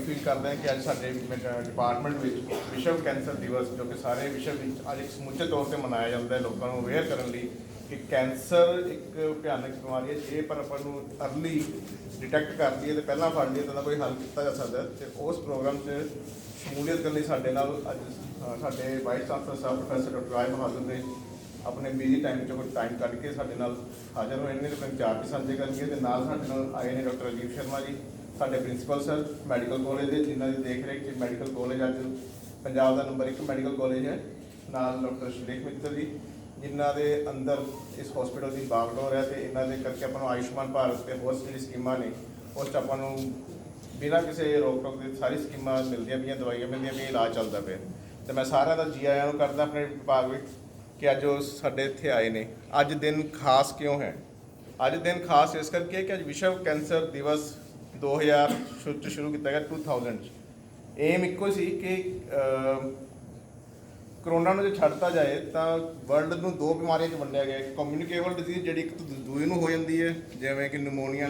Feel करते हैं कि अज साडे डिपार्टमेंट में विश्व कैंसर दिवस जो कि सारे विश्व में अज एक समूचे तौर पर मनाया जाता है लोगों को अवेयर करने लिए कि कैंसर एक भयानक बीमारी है जे पर अपन अर्ली डिटेक्ट कर लईए तो पहला फड़ लईए तो कोई हल किया जा सकता है। तो उस प्रोग्राम से शमूलीयत करने साडे नाल अज साडे वाइस चांसलर साहब प्रोफैसर डॉक्टर राय बहादुर ने अपने बिजी टाइम चो कोई टाइम कढ़ के साडे नाल हाज़र होए ने ते विचार भी साझे करनगे ते नाल साडे नाल आए ने डॉक्टर राजीव शर्मा जी साडे प्रिंसीपल सर मैडिकल कॉलेज के जिन्हों की देख रेख च मैडिकल कॉलेज अज पंजाब का नंबर 1 मैडिकल कॉलेज है। नाल डॉक्टर सुरेख मित्तल जी जिन्हों के अंदर इस हॉस्पिटल की बागडोर है तो इन्हों के करके अपन आयुष्मान भारत के होर जी स्कीमां ने उस अपन बिना किसी रोक टोक के सारी स्कीमां मिलदियां पईयां दवाइयां मिलदियां पईयां इलाज चलता पे। तो मैं सारा का जी आया करदा अपने विभाग में कि अज साडे इत्थे आए ने। अज दिन खास क्यों है? अज दिन खास इस करके कि अज विश्व कैंसर दिवस 2000 शुरू किया गया 2000 एम इक्को सी कि करोना जो छड्डता जाए तो वर्ल्ड में दो बीमारियों च वंडिया गया। कम्यूनिकेबल डिजीज जी एक तो दूए हो जाती है जिमें कि निमोनिया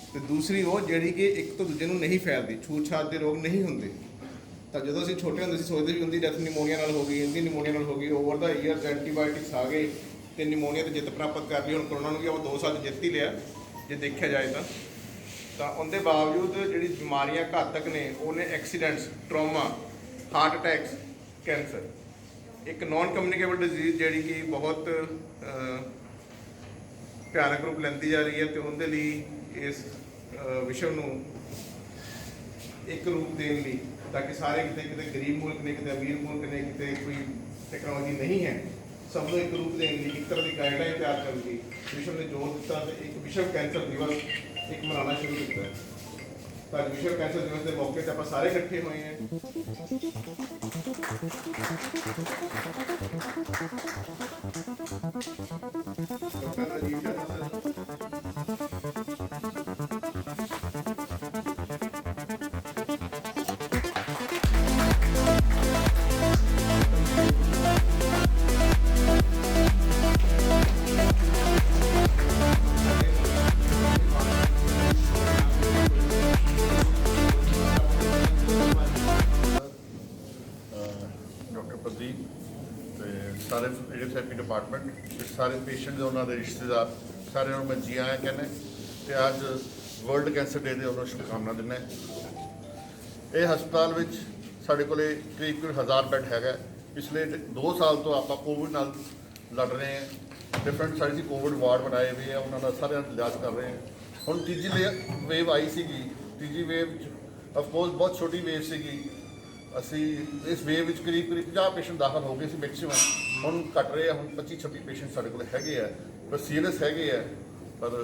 तो दूसरी वो जी कि एक तो दूजे नहीं फैलती छूत छात के रोग नहीं होंगे। तो जो असीं छोटे होंदे सी सोचते भी उनकी डेथ निमोनिया नाल हो गई इनकी निमोनिया नाल हो गई ओवर द ईयर्स एंटीबायोटिक्स आ गए तो निमोनिया तो जित प्राप्त कर ली। हम करोना भी आप 2 साल जित ही लिया जो देखा जाए तो उनके बावजूद जी बीमारियां घातक ने उन्हें accidents trauma heart attacks cancer एक नॉन कम्यूनिकेबल डिजीज जी कि बहुत भयानक रूप लेंदी जा रही है। तो उनके लिए इस विश्व में एक रूप देने लिए ताकि सारे कितने गरीब मुल्क ने कितने अमीर मुल्क ने कितने कोई टेक्नोलॉजी नहीं है सबको एक रूप देने लिए एक तरह की गाइडलाइन तैयार करने की विश्व ने जोर दिता तो एक विश्व कैंसर दिवस एक मनाना शुरू किया। तो अज विश्व कैंसर दिवस के मौके से आप सारे इकट्ठे हुए हैं। सारे रेडियोथेरेपी डिपार्टमेंट सारे पेशेंट उन्होंने रिश्तेदार सारे मैं जी आया कहने तो अज वर्ल्ड कैंसर डे के उन्होंने शुभकामना दिना। ये हस्पताल साढ़े को करीब 1000 बैड है। पिछले 2 साल तो आप कोविड नाल लड़ रहे हैं डिफरेंट सारी कोविड वार्ड बनाए हुए हैं उन्होंने सारे इलाज कर रहे हैं। हम तीजी वेव आई सी तीजी वेव अफकोर्स बहुत छोटी वेव सी असी इस वेव करीब 50 पेशेंट दाखिल हो गए मैक्सीमम हम घट रहे हैं हम 25-26 पेशेंट साढ़े को है पर सीरियस है। पर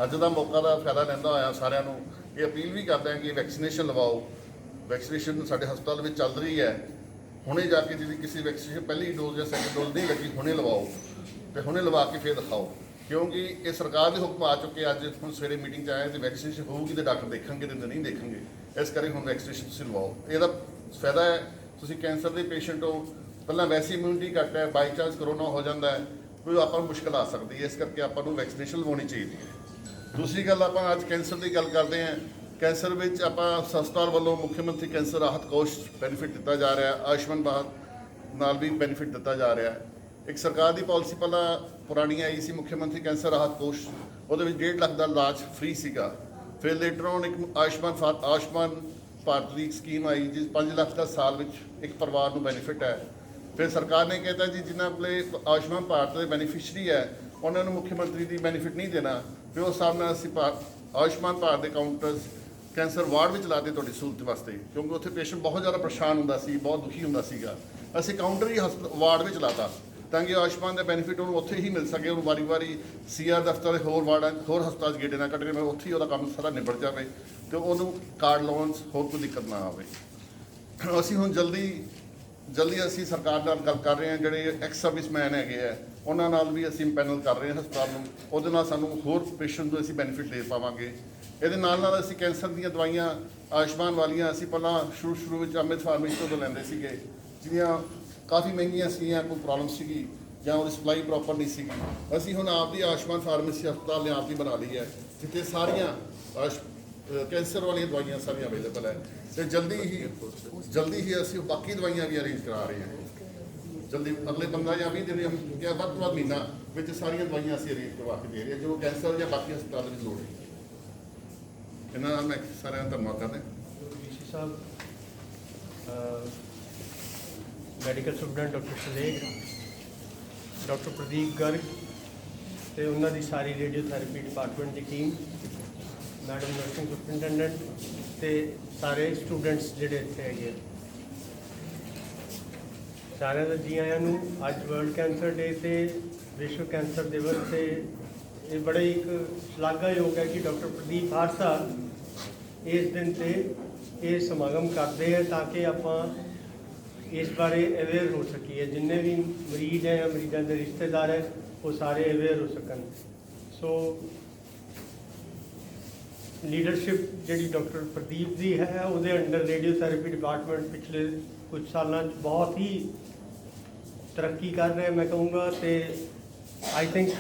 अज का मौका का फायदा लैंदा होया सारिਆਂ ਨੂੰ ये अपील भी करते हैं कि वैक्सीनेशन लवाओ। वैक्सीनेशन साढ़े हस्पताल में चल रही है हुणे जाके जी किसी वैक्सीनेशन पहली डोज या सैकेंड डोज नहीं लगी हुणे लवाओ तो हुणे लवा के फिर दिखाओ क्योंकि ये सरकार के हुक्म आ चुके। अज हम सवेरे मीटिंग आए तो वैक्सीनेशन होगी तो डॉक्टर देखेंगे तो नहीं देखेंगे इस करके हम वैक्सीनेशन लवाओ। यदा फायदा है तुसीं कैंसर के पेशेंट हो पहला वैसी इम्यूनिटी घट है बाई चांस करोना हो जाता है कोई आप मुश्किल आ सकती है इस करके आपको वैक्सीनेशन लवानी चाहिए। दूसरी गल आप अज कैंसर की गल करते हैं कैंसर में आप हस्पताल वालों मुख्यमंत्री कैंसर राहत कोष बेनीफिट दिता जा रहा है आयुष्मान भारत नाल भी बेनीफिट दिता जा रहा है। एक सरकार की पॉलिसी पहला पुरानी आई सी मुख्यमंत्री कैंसर राहत कोष वो 1.5 लाख का इलाज फ्री सीगा फिर लेटर ऑन एक आयुष्मान भारत की स्कीम आई जिस 5 लाख का साल में एक परिवार को बेनीफिट है। फिर सरकार ने कहता जी जिन्होंने को आयुष्मान भारत के बेनीफिशरी है उन्होंने मुख्यमंत्री की बेनीफिट नहीं देना फिर उस हिसाब से असी आयुष्मान भारत के काउंटर्स कैंसर वार्ड में चलाते थोड़ी सहूलत वास्ते क्योंकि उत्थे पेशेंट बहुत ज़्यादा परेशान होंदा सी बहुत दुखी होंदा सीगा असी काउंटर ही वार्ड में चलाता ताकि आयुष्मान का बेनीफिट उन्होंने उत्थे ही मिल सके उन्होंने वारी वारी CR दफ्तर होर वार्ड होर हस्पताल गेटे ना कट के मैं उत्थे ही वह काम सारा निबड़ जाए तो उन्होंने कार्ड लाउन होर कोई दिक्कत ना आए। असी हुण जल्दी असी सरकार नाल गल कर रहे हैं जोड़े एक्स सर्विसमैन है उन्होंने भी असी पैनल कर रहे हैं हस्पताल में वो सानू होर पेशेंट को असी बेनीफिट दे पावांगे। ये असी कैंसर दी दवाइयां आयुष्मान वालियां असी पहला शुरू में अमृत फार्मेसी तो लेंदे सीगे जिहड़ियां काफ़ी महंगियां सीगियां कोई प्रॉब्लम सीगी जां उहदी सप्लाई प्रॉपर नहीं सीगी असी हुण आप दी आयुष्मान फार्मेसी हस्पताल ने आप ही बना ली है जिथे सारियां ਕੈਂਸਰ ਵਾਲੀਆਂ ਦਵਾਈਆਂ ਸਾਰੀਆਂ ਅਵੇਲੇਬਲ ਹੈ ਤੇ ਜਲਦੀ ਹੀ ਅਸੀਂ ਬਾਕੀ ਦਵਾਈਆਂ ਵੀ ਅਰੇਂਜ ਕਰਾ ਰਹੇ ਹਾਂ। ਜਲਦੀ ਅਗਲੇ 15 ਜਾਂ 20 ਦਿਨ ਜਾਂ ਵੱਧ ਤੋਂ ਵੱਧ ਮਹੀਨਾ ਵਿੱਚ ਸਾਰੀਆਂ ਦਵਾਈਆਂ ਅਸੀਂ ਅਰੇਂਜ ਕਰਵਾ ਕੇ ਦੇ ਰਹੇ ਹਾਂ ਜੋ ਕੈਂਸਰ ਜਾਂ ਬਾਕੀ ਹਸਪਤਾਲਾਂ ਦੀ ਲੋੜ ਹੈ। ਇਹਨਾਂ ਨਾਲ ਮੈਂ ਸਾਰਿਆਂ ਦਾ ਧੰਨਵਾਦ ਕਰਦਾ। वीसी साहब, medical superintendent doctor Salekh, doctor Pradeep Garg ਤੇ ਉਹਨਾਂ ਦੀ ਸਾਰੀ ਰੇਡੀਓਥੈਰੇਪੀ ਡਿਪਾਰਟਮੈਂਟ ਦੀ ਟੀਮ, ਮੈਡਮ ਨਰਸਿੰਗ ਸੁਪਰਡੈਂਟੈਂਟ ਤੇ ਸਾਰੇ ਸਟੂਡੈਂਟਸ ਜਿਹੜੇ ਇੱਥੇ ਹੈਗੇ ਆ, ਸਾਰਿਆਂ ਦਾ ਜੀ ਆਇਆਂ ਨੂੰ। ਅੱਜ ਵਰਲਡ ਕੈਂਸਰ ਡੇ ਤੇ ਵਿਸ਼ਵ ਕੈਂਸਰ ਦਿਵਸ ਤੇ ਇਹ ਬੜਾ ਇੱਕ ਸ਼ਲਾਘਾਯੋਗ ਹੈ ਕਿ ਡਾਕਟਰ ਪ੍ਰਦੀਪ ਹਰ ਸਾਲ ਇਸ ਦਿਨ ਤੇ ਇਹ ਸਮਾਗਮ ਕਰਦੇ ਆ ਤਾਂ ਕਿ ਆਪਾਂ ਇਸ ਬਾਰੇ ਅਵੇਅਰ ਹੋ ਸਕੀਏ। ਜਿੰਨੇ ਵੀ ਮਰੀਜ਼ ਹੈ ਜਾਂ ਮਰੀਜ਼ਾਂ ਦੇ ਰਿਸ਼ਤੇਦਾਰ ਹੈ ਉਹ ਸਾਰੇ ਅਵੇਅਰ ਹੋ ਸਕਣ। ਸੋ ਲੀਡਰਸ਼ਿਪ ਜਿਹੜੀ ਡਾਕਟਰ ਪ੍ਰਦੀਪ ਦੀ ਹੈ ਉਹਦੇ ਅੰਡਰ ਰੇਡੀਓਥੈਰੇਪੀ ਡਿਪਾਰਟਮੈਂਟ ਪਿਛਲੇ ਕੁਝ ਸਾਲਾਂ 'ਚ ਬਹੁਤ ਹੀ ਤਰੱਕੀ ਕਰ ਰਿਹਾ ਮੈਂ ਕਹੂੰਗਾ ਤੇ ਆਈ ਥਿੰਕ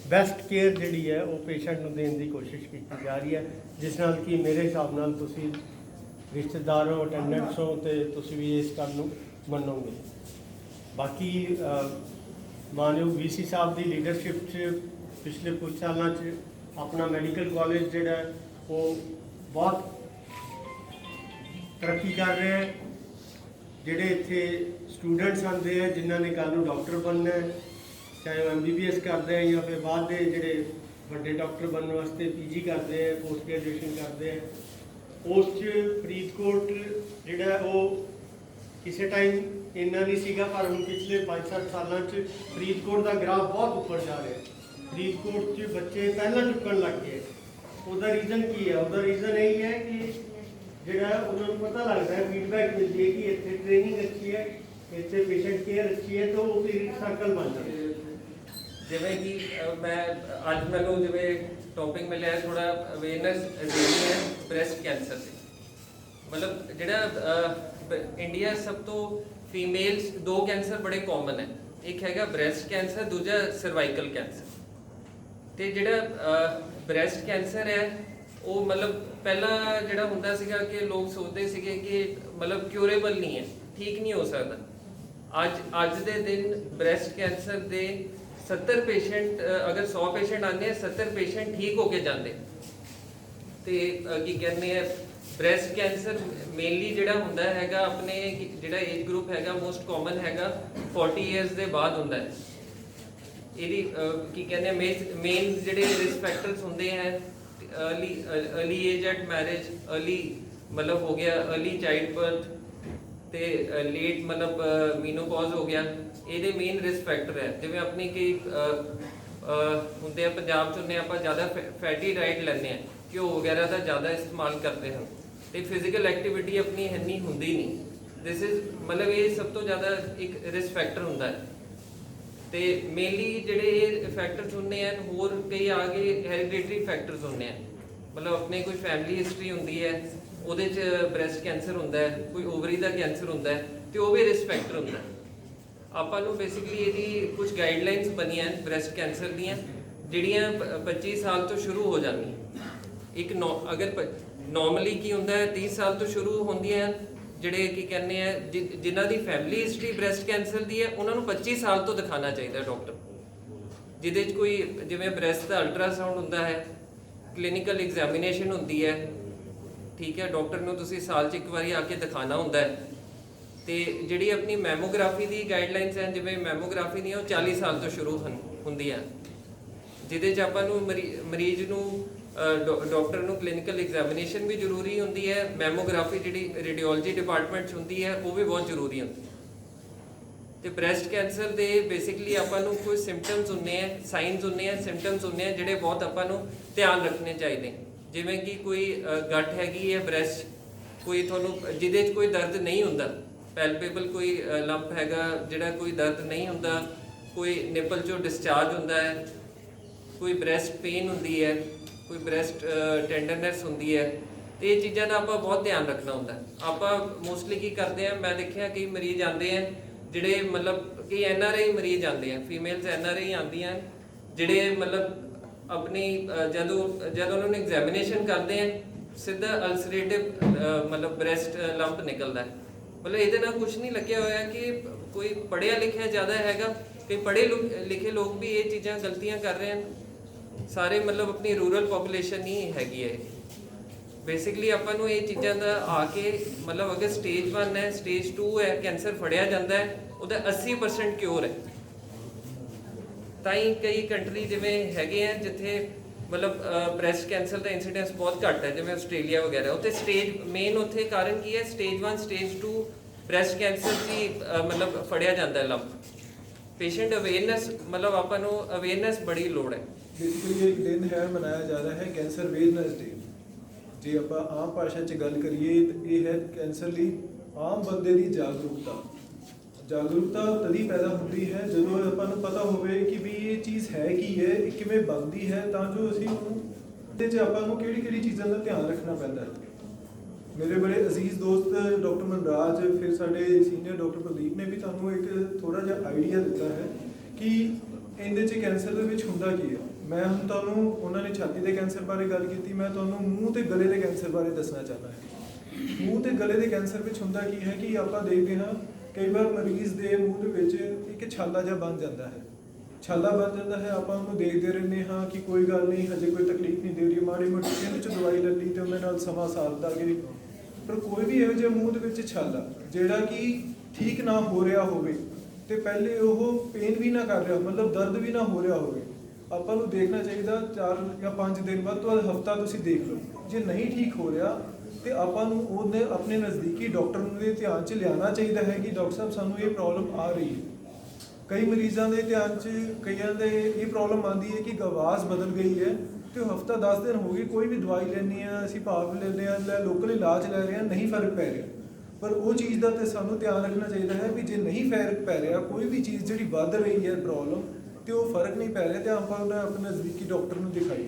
ਬੈਸਟ ਕੇਅਰ ਜਿਹੜੀ ਹੈ ਉਹ ਪੇਸ਼ੈਂਟ ਨੂੰ ਦੇਣ ਦੀ ਕੋਸ਼ਿਸ਼ ਕੀਤੀ ਜਾ ਰਹੀ ਹੈ, ਜਿਸ ਨਾਲ ਕਿ ਮੇਰੇ ਹਿਸਾਬ ਨਾਲ ਤੁਸੀਂ ਰਿਸ਼ਤੇਦਾਰ ਹੋ, ਅਟੈਂਡੈਂਟਸ ਹੋ ਤੇ ਤੁਸੀਂ ਵੀ ਇਸ ਗੱਲ ਨੂੰ ਮੰਨੋਗੇ। ਬਾਕੀ ਮਾਨਯੋਗ ਵੀਸੀ ਸਾਹਿਬ ਦੀ ਲੀਡਰਸ਼ਿਪ 'ਚ ਪਿਛਲੇ ਕੁਝ ਸਾਲਾਂ 'ਚ ਆਪਣਾ ਮੈਡੀਕਲ ਕਾਲਜ ਜਿਹੜਾ ਉਹ ਬਹੁਤ ਤਰੱਕੀ ਕਰ ਰਿਹਾ ਹੈ। ਜਿਹੜੇ ਇੱਥੇ ਸਟੂਡੈਂਟਸ ਆਉਂਦੇ ਆ ਜਿਨ੍ਹਾਂ ਨੇ ਕੱਲ੍ਹ ਨੂੰ ਡਾਕਟਰ ਬਣਨਾ ਹੈ, ਚਾਹੇ ਉਹ MBBS ਕਰਦੇ ਆ ਜਾਂ ਫਿਰ ਬਾਅਦ ਦੇ ਜਿਹੜੇ ਵੱਡੇ ਡਾਕਟਰ ਬਣਨ ਵਾਸਤੇ PG ਕਰਦੇ ਆ, ਪੋਸਟ ਗ੍ਰੈਜੂਏਸ਼ਨ ਕਰਦੇ ਆ, ਉਸ 'ਚ ਫਰੀਦਕੋਟ ਜਿਹੜਾ ਉਹ ਕਿਸੇ ਟਾਈਮ ਇੰਨਾ ਨਹੀਂ ਸੀਗਾ ਪਰ ਹੁਣ ਪਿਛਲੇ 5-7 ਸਾਲਾਂ 'ਚ ਫਰੀਦਕੋਟ ਦਾ ਗ੍ਰਾਫ ਬਹੁਤ ਉੱਪਰ ਜਾ ਰਿਹਾ। ਫਰੀਦਕੋਟ 'ਚ ਬੱਚੇ ਪਹਿਲਾਂ ਚੁੱਕਣ ਲੱਗ ਗਏ। ਉਹਦਾ ਰੀਜ਼ਨ ਕੀ ਹੈ? ਉਹਦਾ ਰੀਜ਼ਨ ਇਹ ਹੈ ਕਿ ਜਿਹੜਾ ਉਹਨਾਂ ਨੂੰ ਪਤਾ ਲੱਗਦਾ ਹੈ, ਫੀਡਬੈਕ ਮਿਲਦੀ ਹੈ ਕਿ ਇੱਥੇ ਟ੍ਰੇਨਿੰਗ ਅੱਛੀ ਹੈ, ਇੱਥੇ ਪੇਸ਼ੈਂਟ ਕੇਅਰ ਅੱਛੀ ਹੈ, ਤਾਂ ਉਹ ਫਿਰ ਸਰਕਲ ਬਣ ਜਾਂਦਾ ਹੈ। ਜਿਵੇਂ ਕਿ ਮੈਂ ਅੱਜ ਮੈਨੂੰ ਜਿਵੇਂ ਟੌਪਿਕ ਮਿਲਿਆ ਹੈ ਥੋੜਾ ਅਵੇਅਰਨੈਸ ਦੇਣੀ ਹੈ ਬ੍ਰੈਸਟ ਕੈਂਸਰ ਦੀ। ਮਤਲਬ ਜਿਹੜਾ ਇੰਡੀਆ ਸਭ ਤੋਂ ਫੀਮੇਲਸ 2 ਕੈਂਸਰ ਬੜੇ ਕਾਮਨ ਹੈ, ਇੱਕ ਹੈਗਾ ਬ੍ਰੈਸਟ ਕੈਂਸਰ, ਦੂਜਾ ਸਰਵਾਈਕਲ ਕੈਂਸਰ। ਤੇ ਜਿਹੜਾ ਬ੍ਰੈਸਟ ਕੈਂਸਰ ਹੈ ਉਹ ਮਤਲਬ ਪਹਿਲਾਂ ਜਿਹੜਾ ਹੁੰਦਾ ਸੀਗਾ ਕਿ ਲੋਕ ਸੋਚਦੇ ਸੀਗੇ ਕਿ ਮਤਲਬ ਕਿਉਰੇਬਲ ਨਹੀਂ ਹੈ, ਠੀਕ ਨਹੀਂ ਹੋ ਸਕਦਾ। ਅੱਜ ਦੇ ਦਿਨ ਬ੍ਰੈਸਟ ਕੈਂਸਰ ਦੇ 70 ਪੇਸ਼ੈਂਟ, ਅਗਰ 100 ਪੇਸ਼ੈਂਟ ਆਉਂਦੇ ਆ 70 ਪੇਸ਼ੈਂਟ ਠੀਕ ਹੋ ਕੇ ਜਾਂਦੇ। ਤੇ ਕੀ ਕਹਿੰਦੇ ਆ ਬ੍ਰੈਸਟ ਕੈਂਸਰ ਮੇਨਲੀ ਜਿਹੜਾ ਹੁੰਦਾ ਹੈਗਾ ਆਪਣੇ ਜਿਹੜਾ ਏਜ ਗਰੁੱਪ ਹੈਗਾ ਮੋਸਟ ਕਾਮਨ ਹੈਗਾ 40 ਇਅਰਸ ਦੇ ਬਾਅਦ ਹੁੰਦਾ ਹੈ। ਇਹਦੀ ਕੀ ਕਹਿੰਦੇ ਆ ਮੇਨ ਜਿਹੜੇ ਰਿਸਕ ਫੈਕਟਰਸ ਹੁੰਦੇ ਹੈ early age at marriage, early मतलब हो गया अर्ली चाइल्ड बर्थ ਤੇ ਲੇਟ ਮਤਲਬ ਮੀਨੋਪੌਜ਼ ਹੋ ਗਿਆ। ਇਹਦੇ ਮੇਨ ਰਿਸਕ ਫੈਕਟਰ ਹੈ। ਜਿਵੇਂ ਆਪਣੀ ਕਈ ਹੁੰਦੇ ਆ ਪੰਜਾਬ 'ਚ ਹੁੰਦੇ ਆਪਾਂ ਜ਼ਿਆਦਾ ਫੈਟੀ ਡਾਈਟ ਲੈਂਦੇ ਆ, ਘਿਓ ਵਗੈਰਾ ਦਾ ਜ਼ਿਆਦਾ ਇਸਤੇਮਾਲ ਕਰਦੇ ਹਾਂ ਤੇ ਫਿਜ਼ੀਕਲ ਐਕਟੀਵਿਟੀ ਆਪਣੀ ਇੰਨੀ ਹੁੰਦੀ ਨਹੀਂ। ਦਿਸ ਇਜ਼ ਮਤਲਬ ਇਹ ਸਭ ਤੋਂ ਜ਼ਿਆਦਾ ਇੱਕ ਰਿਸਕ ਫੈਕਟਰ ਹੁੰਦਾ ਹੈ। ਤੇ ਮੇਨਲੀ ਜਿਹੜੇ ਇਹ ਫੈਕਟਰਸ ਹੁੰਦੇ ਆ, ਹੋਰ ਕਈ ਆ ਗਏ ਹੈਰੀਡੇਟਰੀ ਫੈਕਟਰਸ ਹੁੰਦੇ ਆ। ਮਤਲਬ ਆਪਣੇ ਕੋਈ ਫੈਮਿਲੀ ਹਿਸਟਰੀ ਹੁੰਦੀ ਹੈ, ਉਹਦੇ 'ਚ ਬ੍ਰੈਸਟ ਕੈਂਸਰ ਹੁੰਦਾ ਹੈ, ਕੋਈ ਓਵਰੀ ਦਾ ਕੈਂਸਰ ਹੁੰਦਾ ਹੈ ਤੇ ਉਹ ਵੀ ਰਿਸਕ ਫੈਕਟਰ ਹੁੰਦਾ ਹੈ। ਆਪਾਂ ਨੂੰ ਬੇਸਿਕਲੀ ਇਹਦੀ ਕੁਝ ਗਾਈਡਲਾਈਨਸ ਬਣੀਆਂ ਬ੍ਰੈਸਟ ਕੈਂਸਰ ਦੀਆਂ, ਜਿਹੜੀਆਂ 25 ਸਾਲ ਤੋਂ ਸ਼ੁਰੂ ਹੋ ਜਾਂਦੀਆਂ। ਇੱਕ ਅਗਰ ਨਾਰਮਲੀ ਕੀ ਹੁੰਦਾ ਹੈ 30 ਸਾਲ ਤੋਂ ਸ਼ੁਰੂ ਹੁੰਦੀਆਂ, ਜਿਹੜੇ ਕੀ ਕਹਿੰਦੇ ਆ ਜਿਨ੍ਹਾਂ ਦੀ ਫੈਮਿਲੀ ਹਿਸਟਰੀ ਬ੍ਰੈਸਟ ਕੈਂਸਰ ਦੀ ਹੈ ਉਹਨਾਂ ਨੂੰ 25 ਸਾਲ ਤੋਂ ਦਿਖਾਉਣਾ ਚਾਹੀਦਾ ਡਾਕਟਰ, ਜਿਹਦੇ 'ਚ ਕੋਈ ਜਿਵੇਂ ਬ੍ਰੈਸਟ ਦਾ ਅਲਟਰਾਸਾਊਂਡ ਹੁੰਦਾ ਹੈ, ਕਲੀਨਿਕਲ ਐਗਜ਼ਾਮੀਨੇਸ਼ਨ ਹੁੰਦੀ ਹੈ, ਠੀਕ ਹੈ, ਡਾਕਟਰ ਨੂੰ ਤੁਸੀਂ ਸਾਲ 'ਚ ਇੱਕ ਵਾਰੀ ਆ ਕੇ ਦਿਖਾਉਣਾ ਹੁੰਦਾ ਹੈ। ਤੇ ਜਿਹੜੀ ਆਪਣੀ ਮੈਮੋਗ੍ਰਾਫੀ ਦੀ ਗਾਈਡਲਾਈਨਸ ਹੈ, ਜਿਵੇਂ ਮੈਮੋਗ੍ਰਾਫੀ ਦੀਆਂ ਉਹ 40 ਸਾਲ ਤੋਂ ਸ਼ੁਰੂ ਹੁੰਦੀਆਂ, ਜਿਹਦੇ 'ਚ ਆਪਾਂ ਨੂੰ ਮਰੀਜ਼ ਨੂੰ ਡਾਕਟਰ ਨੂੰ ਕਲੀਨਿਕਲ ਐਗਜ਼ਾਮੀਨੇਸ਼ਨ ਵੀ ਜ਼ਰੂਰੀ ਹੁੰਦੀ ਹੈ। ਮੈਮੋਗ੍ਰਾਫੀ ਜਿਹੜੀ ਰੇਡੀਓਲੋਜੀ ਡਿਪਾਰਟਮੈਂਟ 'ਚ ਹੁੰਦੀ ਹੈ ਉਹ ਵੀ ਬਹੁਤ ਜ਼ਰੂਰੀ ਹੁੰਦੀ ਹੈ। ਤੇ ਬ੍ਰੈਸਟ ਕੈਂਸਰ ਦੇ ਬੇਸਿਕਲੀ ਆਪਾਂ ਨੂੰ ਕੋਈ ਸਿੰਪਟਮਸ ਹੁੰਦੇ ਆ, ਸਾਈਨਸ ਹੁੰਦੇ ਆ, ਸਿੰਪਟਮਸ ਹੁੰਦੇ ਆ ਜਿਹੜੇ ਬਹੁਤ ਆਪਾਂ ਨੂੰ ਧਿਆਨ ਰੱਖਣੇ ਚਾਹੀਦੇ। ਜਿਵੇਂ ਕਿ ਕੋਈ ਗੱਠ ਹੈਗੀ ਹੈ ਬ੍ਰੈਸਟ, ਕੋਈ ਤੁਹਾਨੂੰ ਜਿਹਦੇ 'ਚ ਕੋਈ ਦਰਦ ਨਹੀਂ ਹੁੰਦਾ, ਪੈਲਪੇਬਲ ਕੋਈ ਲੰਪ ਹੈਗਾ ਜਿਹੜਾ ਕੋਈ ਦਰਦ ਨਹੀਂ ਹੁੰਦਾ, ਕੋਈ ਨਿਪਲ 'ਚੋਂ ਡਿਸਚਾਰਜ ਹੁੰਦਾ ਹੈ, ਕੋਈ ਬ੍ਰੈਸਟ ਪੇਨ ਹੁੰਦੀ ਹੈ, ਕੋਈ ਬ੍ਰੈਸਟ ਟੈਂਡਰਨੈਸ ਹੁੰਦੀ ਹੈ। ਤੇ ਇਹ ਚੀਜ਼ਾਂ ਦਾ ਆਪਾਂ ਬਹੁਤ ਧਿਆਨ ਰੱਖਣਾ ਹੁੰਦਾ। ਆਪਾਂ ਮੋਸਟਲੀ ਕੀ ਕਰਦੇ ਆ, ਮੈਂ ਦੇਖਿਆ ਕਈ ਮਰੀਜ਼ ਆਉਂਦੇ ਆ ਜਿਹੜੇ ਮਤਲਬ ਕਈ NRI ਮਰੀਜ਼ ਆਉਂਦੇ ਆ, ਫੀਮੇਲਸ NRI ਆਉਂਦੀਆਂ ਜਿਹੜੇ ਮਤਲਬ ਆਪਣੀ ਜਦੋਂ ਉਹਨਾਂ ਨੂੰ ਐਗਜ਼ਾਮੀਨੇਸ਼ਨ ਕਰਦੇ ਆ ਸਿੱਧਾ ਅਲਸਰੇਟਿਵ ਮਤਲਬ ਬ੍ਰੈਸਟ ਲੰਪ ਨਿਕਲਦਾ ਹੈ। ਮਤਲਬ ਇਹਦੇ ਨਾਲ ਕੁਝ ਨਹੀਂ ਲੱਗਿਆ ਹੋਇਆ ਕਿ ਕੋਈ ਪੜ੍ਹਿਆ ਲਿਖਿਆ ਜ਼ਿਆਦਾ ਹੈਗਾ, ਕਿ ਪੜ੍ਹੇ ਲਿਖੇ ਲੋਕ ਵੀ ਇਹ ਚੀਜ਼ਾਂ ਗਲਤੀਆਂ ਕਰ ਰਹੇ ਹਨ। ਸਾਰੇ ਮਤਲਬ ਆਪਣੀ ਰੂਰਲ ਪੋਪੂਲੇਸ਼ਨ ਹੀ ਹੈਗੀ ਹੈ। ਬੇਸਿਕਲੀ ਆਪਾਂ ਨੂੰ ਇਹ ਚੀਜ਼ਾਂ ਦਾ ਆ ਕੇ ਮਤਲਬ ਅਗਰ ਸਟੇਜ 1 ਹੈ, ਸਟੇਜ 2 ਹੈ, ਕੈਂਸਰ ਫੜਿਆ ਜਾਂਦਾ ਹੈ, ਉਹਦਾ 80% ਕਿਉਰ ਹੈ। ਤਾਂ ਹੀ ਕਈ ਕੰਟਰੀ ਜਿਵੇਂ ਹੈਗੇ ਆ ਜਿੱਥੇ ਮਤਲਬ ਬ੍ਰੈਸਟ ਕੈਂਸਰ ਦਾ ਇਨਸੀਡੈਂਸ ਬਹੁਤ ਘੱਟ ਹੈ, ਜਿਵੇਂ ਆਸਟ੍ਰੇਲੀਆ ਵਗੈਰਾ। ਉੱਥੇ ਸਟੇਜ ਮੇਨ ਉੱਥੇ ਕਾਰਨ ਕੀ ਹੈ, ਸਟੇਜ 1 ਸਟੇਜ 2 ਬ੍ਰੈਸਟ ਕੈਂਸਰ ਦੀ ਮਤਲਬ ਫੜਿਆ ਜਾਂਦਾ ਹੈ ਲੰਪ। ਪੇਸ਼ੈਂਟ ਅਵੇਅਰਨੈਸ ਮਤਲਬ ਆਪਾਂ ਨੂੰ ਅਵੇਅਰਨੈਸ ਬੜੀ ਲੋੜ ਹੈ। ਬੇਸਿਕਲੀ ਇੱਕ ਦਿਨ ਹੈ ਮਨਾਇਆ ਜਾ ਰਿਹਾ ਹੈ ਕੈਂਸਰ ਅਵੇਅਰਨੈਸ ਡੇ। ਜੇ ਆਪਾਂ ਆਮ ਭਾਸ਼ਾ 'ਚ ਗੱਲ ਕਰੀਏ ਤਾਂ ਇਹ ਹੈ ਕੈਂਸਰ ਲਈ ਆਮ ਬੰਦੇ ਦੀ ਜਾਗਰੂਕਤਾ। ਜਾਗਰੂਕਤਾ ਤਦੀ ਪੈਦਾ ਹੁੰਦੀ ਹੈ ਜਦੋਂ ਆਪਾਂ ਨੂੰ ਪਤਾ ਹੋਵੇ ਕਿ ਵੀ ਇਹ ਚੀਜ਼ ਹੈ ਕੀ ਹੈ, ਇਹ ਕਿਵੇਂ ਬਣਦੀ ਹੈ, ਤਾਂ ਜੋ ਅਸੀਂ ਉਹਨੂੰ ਇਹਦੇ 'ਚ ਆਪਾਂ ਨੂੰ ਕਿਹੜੀ ਕਿਹੜੀ ਚੀਜ਼ਾਂ ਦਾ ਧਿਆਨ ਰੱਖਣਾ ਪੈਂਦਾ ਹੈ। ਮੇਰੇ ਬੜੇ ਅਜ਼ੀਜ਼ ਦੋਸਤ ਡਾਕਟਰ ਮਨਰਾਜ, ਫਿਰ ਸਾਡੇ ਸੀਨੀਅਰ ਡਾਕਟਰ ਪ੍ਰਦੀਪ ਨੇ ਵੀ ਤੁਹਾਨੂੰ ਇੱਕ ਥੋੜਾ ਜਿਹਾ ਆਈਡੀਆ ਦਿੱਤਾ ਹੈ ਕਿ ਇਹਦੇ 'ਚ ਕੈਂਸਰ ਦੇ ਵਿੱਚ ਹੁੰਦਾ ਕੀ ਹੈ। ਮੈਂ ਹੁਣ ਤੁਹਾਨੂੰ, ਉਹਨਾਂ ਨੇ ਛਾਤੀ ਦੇ ਕੈਂਸਰ ਬਾਰੇ ਗੱਲ ਕੀਤੀ, ਮੈਂ ਤੁਹਾਨੂੰ ਮੂੰਹ ਤੇ ਗਲੇ ਦੇ ਕੈਂਸਰ ਬਾਰੇ ਦੱਸਣਾ ਚਾਹੁੰਦਾ ਹਾਂ। ਮੂੰਹ ਤੇ ਗਲੇ ਦੇ ਕੈਂਸਰ ਵਿੱਚ ਹੁੰਦਾ ਕੀ ਹੈ ਕਿ ਆਪਾਂ ਦੇਖਦੇ ਹਾਂ ਕਈ ਵਾਰ ਮਰੀਜ਼ ਦੇ ਮੂੰਹ ਦੇ ਵਿੱਚ ਇੱਕ ਛਾਲਾ ਜਿਹਾ ਬਣ ਜਾਂਦਾ ਹੈ। ਛਾਲਾ ਬਣ ਜਾਂਦਾ ਹੈ, ਆਪਾਂ ਉਹਨੂੰ ਦੇਖਦੇ ਰਹਿੰਦੇ ਹਾਂ ਕਿ ਕੋਈ ਗੱਲ ਨਹੀਂ, ਹਜੇ ਕੋਈ ਤਕਲੀਫ ਨਹੀਂ ਦੇ ਰਹੀ, ਮਾੜੀ ਮੋਟੀ ਇਹਦੇ 'ਚ ਦਵਾਈ ਲੈ ਲਈ ਤੇ ਉਹਦੇ ਨਾਲ ਸਮਾਂ ਸਾਰ ਦਾਂਗੇ। ਪਰ ਕੋਈ ਵੀ ਇਹੋ ਜਿਹਾ ਮੂੰਹ ਦੇ ਵਿੱਚ ਛਾਲਾ ਜਿਹੜਾ ਕਿ ਠੀਕ ਨਾ ਹੋ ਰਿਹਾ ਹੋਵੇ ਤੇ ਪਹਿਲੇ ਉਹ ਪੇਨ ਵੀ ਨਾ ਕਰ ਰਿਹਾ, ਮਤਲਬ ਦਰਦ ਵੀ ਨਾ ਹੋ ਰਿਹਾ ਹੋਵੇ, ਆਪਾਂ ਨੂੰ ਦੇਖਣਾ ਚਾਹੀਦਾ 4 ਜਾਂ 5 ਦਿਨ ਬਾਅਦ ਤੋਂ ਹਫਤਾ ਤੁਸੀਂ ਦੇਖ ਲਓ। ਜੇ ਨਹੀਂ ਠੀਕ ਹੋ ਰਿਹਾ ਤੇ ਆਪਾਂ ਨੂੰ ਉਹਨੇ ਆਪਣੇ ਨਜ਼ਦੀਕੀ ਡਾਕਟਰ ਨੂੰ ਦੇ ਧਿਆਨ 'ਚ ਲਿਆਉਣਾ ਚਾਹੀਦਾ ਹੈ ਕਿ ਡਾਕਟਰ ਸਾਹਿਬ ਸਾਨੂੰ ਇਹ ਪ੍ਰੋਬਲਮ ਆ ਰਹੀ ਹੈ। ਕਈ ਮਰੀਜ਼ਾਂ ਦੇ ਧਿਆਨ 'ਚ ਕਈਆਂ ਦੇ ਇਹ ਪ੍ਰੋਬਲਮ ਆਉਂਦੀ ਹੈ ਕਿ ਆਵਾਜ਼ ਬਦਲ ਗਈ ਹੈ ਤੇ ਉਹ ਹਫਤਾ 10 ਦਿਨ ਹੋ ਗਏ, ਕੋਈ ਵੀ ਦਵਾਈ ਲੈਣੀ ਆ, ਅਸੀਂ ਭਾਵ ਲੈਂਦੇ ਹਾਂ, ਲੋਕਲ ਇਲਾਜ ਲੈ ਰਹੇ ਹਾਂ, ਨਹੀਂ ਫਰਕ ਪੈ ਰਿਹਾ। ਪਰ ਉਹ ਚੀਜ਼ ਦਾ ਤੇ ਸਾਨੂੰ ਧਿਆਨ ਰੱਖਣਾ ਚਾਹੀਦਾ ਹੈ ਵੀ ਜੇ ਨਹੀਂ ਫਰਕ ਪੈ ਰਿਹਾ, ਕੋਈ ਵੀ ਚੀਜ਼ ਜਿਹੜੀ ਵੱਧ ਰਹੀ ਹੈ ਪ੍ਰੋਬਲਮ ਤੇ ਉਹ ਫਰਕ ਨਹੀਂ ਪੈ ਰਿਹਾ, ਤੇ ਆਪਾਂ ਆਪਣੇ ਨਜ਼ਦੀਕੀ ਡਾਕਟਰ ਨੂੰ ਦਿਖਾਈਏ।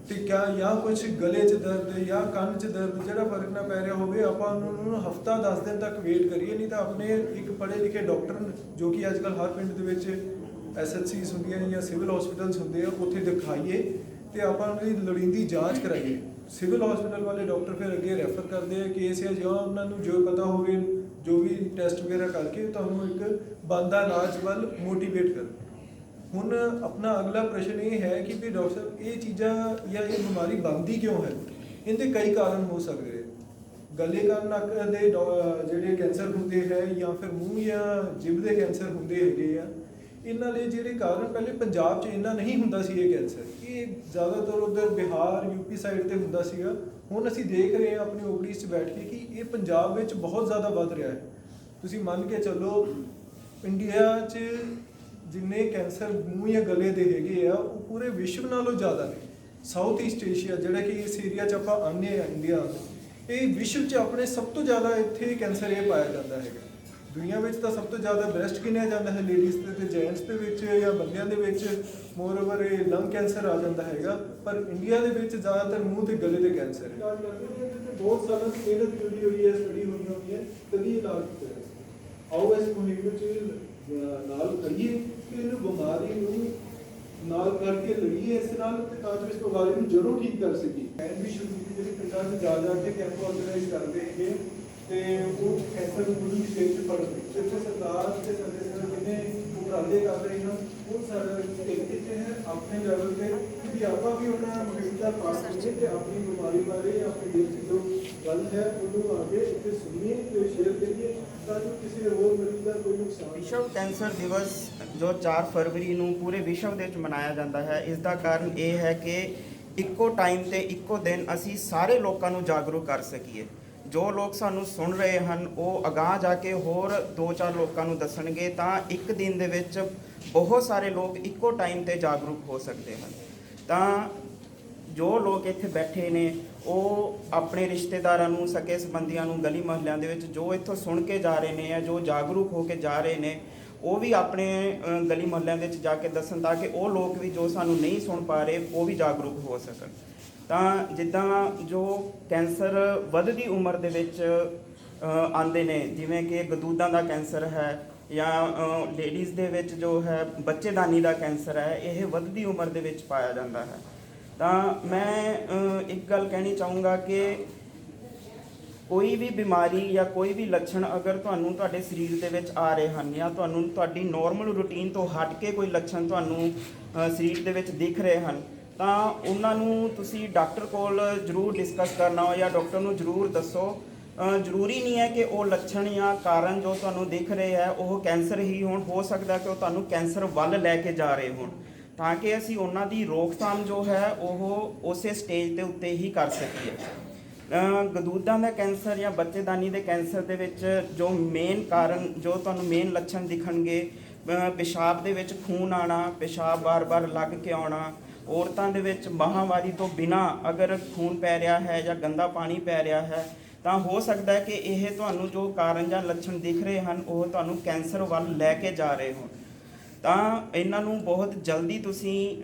ਤੇ ਕਿਆ ਜਾਂ ਕੁਝ ਗਲੇ 'ਚ ਦਰਦ ਜਾਂ ਕੰਨ 'ਚ ਦਰਦ ਜਿਹੜਾ ਫਰਕ ਨਾ ਪੈ ਰਿਹਾ ਹੋਵੇ, ਆਪਾਂ ਉਹਨੂੰ ਹਫਤਾ 10 ਦਿਨ ਤੱਕ ਵੇਟ ਕਰੀਏ। ਨਹੀਂ ਤਾਂ ਆਪਣੇ ਇੱਕ ਪੜ੍ਹੇ ਲਿਖੇ ਡਾਕਟਰ ਜੋ ਕਿ ਅੱਜ ਕੱਲ੍ਹ ਹਰ ਪਿੰਡ ਦੇ ਵਿੱਚ SHCs ਹੁੰਦੀਆਂ ਜਾਂ ਸਿਵਲ ਹਸਪੀਟਲਸ ਹੁੰਦੇ ਆ, ਉੱਥੇ ਦਿਖਾਈਏ ਤੇ ਆਪਾਂ ਉਹਦੀ ਲੋੜੀਂਦੀ ਜਾਂਚ ਕਰਾਈਏ। ਸਿਵਲ ਹਸਪੀਟਲ ਵਾਲੇ ਡਾਕਟਰ ਫਿਰ ਅੱਗੇ ਰੈਫਰ ਕਰਦੇ ਆ ਕੇਸ, ਜਾਂ ਉਹਨਾਂ ਨੂੰ ਜੋ ਪਤਾ ਹੋਵੇ ਜੋ ਵੀ ਟੈਸਟ ਵਗੈਰਾ ਕਰਕੇ ਤੁਹਾਨੂੰ ਇੱਕ ਬਣਦਾ ਇਲਾਜ ਵੱਲ ਮੋਟੀਵੇਟ ਕਰਨ। ਹੁਣ ਆਪਣਾ ਅਗਲਾ ਪ੍ਰਸ਼ਨ ਇਹ ਹੈ ਕਿ ਵੀ ਡਾਕਟਰ ਸਾਹਿਬ ਇਹ ਚੀਜ਼ਾਂ ਜਾਂ ਇਹ ਬਿਮਾਰੀ ਬਣਦੀ ਕਿਉਂ ਹੈ? ਇਹਦੇ ਕਈ ਕਾਰਨ ਹੋ ਸਕਦੇ ਹੈ। ਗਲੇ ਕੰਨ ਨੱਕ ਦੇ ਜਿਹੜੇ ਕੈਂਸਰ ਹੁੰਦੇ ਹੈ, ਜਾਂ ਫਿਰ ਮੂੰਹ ਜਾਂ ਜਿਭ ਦੇ ਕੈਂਸਰ ਹੁੰਦੇ ਹੈਗੇ ਆ, ਇਹਨਾਂ ਦੇ ਜਿਹੜੇ ਕਾਰਨ ਪਹਿਲੇ ਪੰਜਾਬ 'ਚ ਇੰਨਾ ਨਹੀਂ ਹੁੰਦਾ ਸੀ। ਇਹ ਕੈਂਸਰ ਇਹ ਜ਼ਿਆਦਾਤਰ ਉੱਧਰ ਬਿਹਾਰ UP ਸਾਈਡ ਤੇ ਹੁੰਦਾ ਸੀਗਾ। ਹੁਣ ਅਸੀਂ ਦੇਖ ਰਹੇ ਹਾਂ ਆਪਣੀ ਓਪੀਡੀਜ਼ 'ਚ ਬੈਠ ਕੇ ਕਿ ਇਹ ਪੰਜਾਬ ਵਿੱਚ ਬਹੁਤ ਜ਼ਿਆਦਾ ਵੱਧ ਰਿਹਾ ਹੈ। ਤੁਸੀਂ ਮੰਨ ਕੇ ਚੱਲੋ ਇੰਡੀਆ 'ਚ ਜਿੰਨੇ ਕੈਂਸਰ ਮੂੰਹ ਜਾਂ ਗਲੇ ਦੇ ਹੈਗੇ ਆ, ਉਹ ਪੂਰੇ ਵਿਸ਼ਵ ਨਾਲੋਂ ਜ਼ਿਆਦਾ ਨੇ। ਸਾਊਥ ਈਸਟ ਏਸ਼ੀਆ ਜਿਹੜਾ ਕਿ ਇਸ ਏਰੀਆ 'ਚ ਆਪਾਂ ਆਉਂਦੇ ਹਾਂ, ਇੰਡੀਆ, ਇਹ ਵਿਸ਼ਵ 'ਚ ਆਪਣੇ ਸਭ ਤੋਂ ਜ਼ਿਆਦਾ ਇੱਥੇ ਕੈਂਸਰ ਇਹ ਪਾਇਆ ਜਾਂਦਾ ਹੈਗਾ। ਦੁਨੀਆ ਵਿੱਚ ਤਾਂ ਸਭ ਤੋਂ ਜ਼ਿਆਦਾ ਬ੍ਰੈਸਟ ਗਿਣਿਆ ਜਾਂਦਾ ਹੈ ਲੇਡੀਜ਼ ਦੇ, ਤੇ ਜੈਂਟਸ ਦੇ ਵਿੱਚ ਜਾਂ ਬੰਦਿਆਂ ਦੇ ਵਿੱਚ ਮੋਰਓਵਰ ਇਹ ਲੰਗ ਕੈਂਸਰ ਆ ਜਾਂਦਾ ਹੈਗਾ। ਪਰ ਇੰਡੀਆ ਦੇ ਵਿੱਚ ਜ਼ਿਆਦਾਤਰ ਮੂੰਹ ਤੇ ਗਲੇ ਦੇ ਕੈਂਸਰ ਹੈ। ਬਹੁਤ ਸਾਲਾਂ ਦੀ ਮਿਹਨਤ ਕੀਤੀ ਹੋਈ ਹੈ, ਸਟੱਡੀ ਹੋਈ ਹੋਈ ਹੈ, ਕਦੀ ਇਲਾਜ ਕੀਤਾ ਹੈ। ਆਓ ਇਸ ਮੁਹਿੰਮ 'ਚ ਨਾਲ ਕਰੀਏ ਕਿ ਇਹਨੂੰ ਬਿਮਾਰੀ ਨੂੰ ਨਾਲ ਕਰਕੇ ਲੜੀਏ ਇਸ ਨਾਲ, ਤੇ ਤਾਂ ਜੋ ਇਸ ਬਿਮਾਰੀ ਨੂੰ ਜੜੋਂ ਠੀਕ ਕਰ ਸਕੀਏ। ਐਨ ਵੀ ਸ਼ੁਰੂ ਕੀਤੀ ਜਿਹੜੀ ਪਿੰਡਾਂ 'ਚ ਜਾ ਕੇ ਕੈਂਪ ਆਰਗੇਨਾਈਜ਼ ਕਰਦੇ ਹੈਗੇ, ਤੇ ਉਹ ਕੈਂਸਰ ਨੂੰ ਪੂਰੀ ਸਟੇਜ 'ਤੇ ਫੜਦੇ। ਤੇ ਇੱਥੇ ਸਰਕਾਰ ਤੇ ਸਾਡੇ ਕਿੰਨੇ ਉਪਰਾਲੇ ਕਰ ਰਹੇ ਹਨ, ਉਹ ਸਾਡੇ ਇੱਥੇ ਹੈ ਆਪਣੇ ਲੈਵਲ 'ਤੇ ਕਿ ਆਪਾਂ ਵੀ ਉਹਨਾਂ ਮੁਹਿੰਮ ਦਾ ਪਾਰਟ ਕਰੀਏ ਤੇ ਆਪਣੀ ਬਿਮਾਰੀ ਬਾਰੇ ਆਪਣੀ ਦਿਲ 'ਚ ਜੋ ਗੱਲ ਹੈ ਉਹਨੂੰ ਆ ਕੇ ਇੱਥੇ ਸੁਣੀਏ ਤੇ ਸ਼ੇਅਰ ਕਰੀਏ, ਤਾਂ ਜੋ ਕਿਸੇ ਹੋਰ ਮਰੀਜ਼ ਦਾ ਕੋਈ ਨੁਕਸਾਨ। ਵਿਸ਼ਵ ਕੈਂਸਰ ਦਿਵਸ ਜੋ 4 ਫਰਵਰੀ ਨੂੰ ਪੂਰੇ ਵਿਸ਼ਵ ਦੇ ਵਿੱਚ ਮਨਾਇਆ ਜਾਂਦਾ ਹੈ, ਇਸ ਦਾ ਕਾਰਨ ਇਹ ਹੈ ਕਿ ਇੱਕੋ ਟਾਈਮ ਤੇ ਇੱਕੋ ਦਿਨ ਅਸੀਂ ਸਾਰੇ ਲੋਕਾਂ ਨੂੰ ਜਾਗਰੂਕ ਕਰ ਸਕੀਏ। ਜੋ ਲੋਕ ਸਾਨੂੰ ਸੁਣ ਰਹੇ ਹਨ ਉਹ ਅਗਾਂਹ ਜਾ ਕੇ ਹੋਰ 2-4 ਲੋਕਾਂ ਨੂੰ ਦੱਸਣਗੇ, ਤਾਂ ਇੱਕ ਦਿਨ ਦੇ ਵਿੱਚ ਬਹੁਤ ਸਾਰੇ ਲੋਕ ਇੱਕੋ ਟਾਈਮ ਤੇ ਜਾਗਰੂਕ ਹੋ ਸਕਦੇ ਹਨ। ਤਾਂ ਜੋ ਲੋਕ ਇੱਥੇ ਬੈਠੇ ਨੇ ਉਹ ਆਪਣੇ ਰਿਸ਼ਤੇਦਾਰਾਂ ਨੂੰ, ਸਕੇ ਸੰਬੰਧੀਆਂ ਨੂੰ, ਗਲੀ ਮੁਹੱਲਿਆਂ ਦੇ ਵਿੱਚ ਜੋ ਇੱਥੋਂ ਸੁਣ ਕੇ ਜਾ ਰਹੇ ਨੇ ਜਾਂ ਜੋ ਜਾਗਰੂਕ ਹੋ ਕੇ ਜਾ ਰਹੇ ਨੇ, ਉਹ ਵੀ ਆਪਣੇ ਗਲੀ ਮੁਹੱਲਿਆਂ ਦੇ ਵਿੱਚ ਜਾ ਕੇ ਦੱਸਣ, ਤਾਂ ਕਿ ਉਹ ਲੋਕ ਵੀ ਜੋ ਸਾਨੂੰ ਨਹੀਂ ਸੁਣ ਪਾ ਰਹੇ ਉਹ ਵੀ ਜਾਗਰੂਕ ਹੋ ਸਕਣ। ਤਾਂ ਜਿੱਦਾਂ ਜੋ ਕੈਂਸਰ ਵੱਧਦੀ ਉਮਰ ਦੇ ਵਿੱਚ ਆਉਂਦੇ ਨੇ, ਜਿਵੇਂ ਕਿ ਗਦੂਦਾਂ ਦਾ ਕੈਂਸਰ ਹੈ ਜਾਂ ਲੇਡੀਜ਼ ਦੇ ਵਿੱਚ ਜੋ ਹੈ ਬੱਚੇਦਾਨੀ ਦਾ ਕੈਂਸਰ ਹੈ, ਇਹ ਵੱਧਦੀ ਉਮਰ ਦੇ ਵਿੱਚ ਪਾਇਆ ਜਾਂਦਾ ਹੈ। ਤਾਂ ਮੈਂ ਇੱਕ ਗੱਲ ਕਹਿਣੀ ਚਾਹੂੰਗਾ ਕਿ ਕੋਈ ਵੀ ਬਿਮਾਰੀ ਜਾਂ ਕੋਈ ਵੀ ਲੱਛਣ ਅਗਰ ਤੁਹਾਨੂੰ ਤੁਹਾਡੇ ਸਰੀਰ ਦੇ ਵਿੱਚ ਆ ਰਹੇ ਹਨ ਜਾਂ ਤੁਹਾਨੂੰ ਤੁਹਾਡੀ ਨੋਰਮਲ ਰੂਟੀਨ ਤੋਂ ਹਟ ਕੇ ਕੋਈ ਲੱਛਣ ਤੁਹਾਨੂੰ ਸਰੀਰ ਦੇ ਵਿੱਚ ਦਿਖ ਰਹੇ ਹਨ, ਤਾਂ ਉਹਨਾਂ ਨੂੰ ਤੁਸੀਂ ਡਾਕਟਰ ਕੋਲ ਜ਼ਰੂਰ ਡਿਸਕਸ ਕਰਨਾ ਹੋ ਜਾਂ ਡਾਕਟਰ ਨੂੰ ਜ਼ਰੂਰ ਦੱਸੋ। ਜ਼ਰੂਰੀ ਨਹੀਂ ਹੈ ਕਿ ਉਹ ਲੱਛਣ ਜਾਂ ਕਾਰਨ ਜੋ ਤੁਹਾਨੂੰ ਦਿਖ ਰਹੇ ਹੈ ਉਹ ਕੈਂਸਰ ਹੀ ਹੋਣ, ਹੋ ਸਕਦਾ ਕਿ ਉਹ ਤੁਹਾਨੂੰ ਕੈਂਸਰ ਵੱਲ ਲੈ ਕੇ ਜਾ ਰਹੇ ਹੋਣ, ਤਾਂ ਕਿ ਅਸੀਂ ਉਹਨਾਂ ਦੀ ਰੋਕਥਾਮ ਜੋ ਹੈ ਉਹ ਉਸੇ ਸਟੇਜ ਦੇ ਉੱਤੇ ਹੀ ਕਰ ਸਕੀਏ। ਗਦੂਦਾਂ ਦਾ ਕੈਂਸਰ ਜਾਂ ਬੱਚੇਦਾਨੀ ਦੇ ਕੈਂਸਰ ਦੇ ਵਿੱਚ ਜੋ ਮੇਨ ਕਾਰਨ, ਜੋ ਤੁਹਾਨੂੰ ਮੇਨ ਲੱਛਣ ਦਿਖਣਗੇ, ਪਿਸ਼ਾਬ ਦੇ ਵਿੱਚ ਖੂਨ ਆਉਣਾ, ਪਿਸ਼ਾਬ ਬਾਰ-ਬਾਰ ਲੱਗ ਕੇ ਆਉਣਾ, ਔਰਤਾਂ ਦੇ ਵਿੱਚ ਮਾਹਵਾਰੀ ਤੋਂ ਬਿਨਾਂ ਅਗਰ ਖੂਨ ਪੈ ਰਿਹਾ ਹੈ ਜਾਂ ਗੰਦਾ ਪਾਣੀ ਪੈ ਰਿਹਾ ਹੈ, ਤਾਂ ਹੋ ਸਕਦਾ ਹੈ ਕਿ ਇਹ ਤੁਹਾਨੂੰ ਜੋ ਕਾਰਨ ਜਾਂ ਲੱਛਣ ਦਿਖ ਰਹੇ ਹਨ ਉਹ ਤੁਹਾਨੂੰ ਕੈਂਸਰ ਵੱਲ ਲੈ ਕੇ ਜਾ ਰਹੇ ਹੋਣ। ਤਾਂ ਇਹਨਾਂ ਨੂੰ ਬਹੁਤ ਜਲਦੀ ਤੁਸੀਂ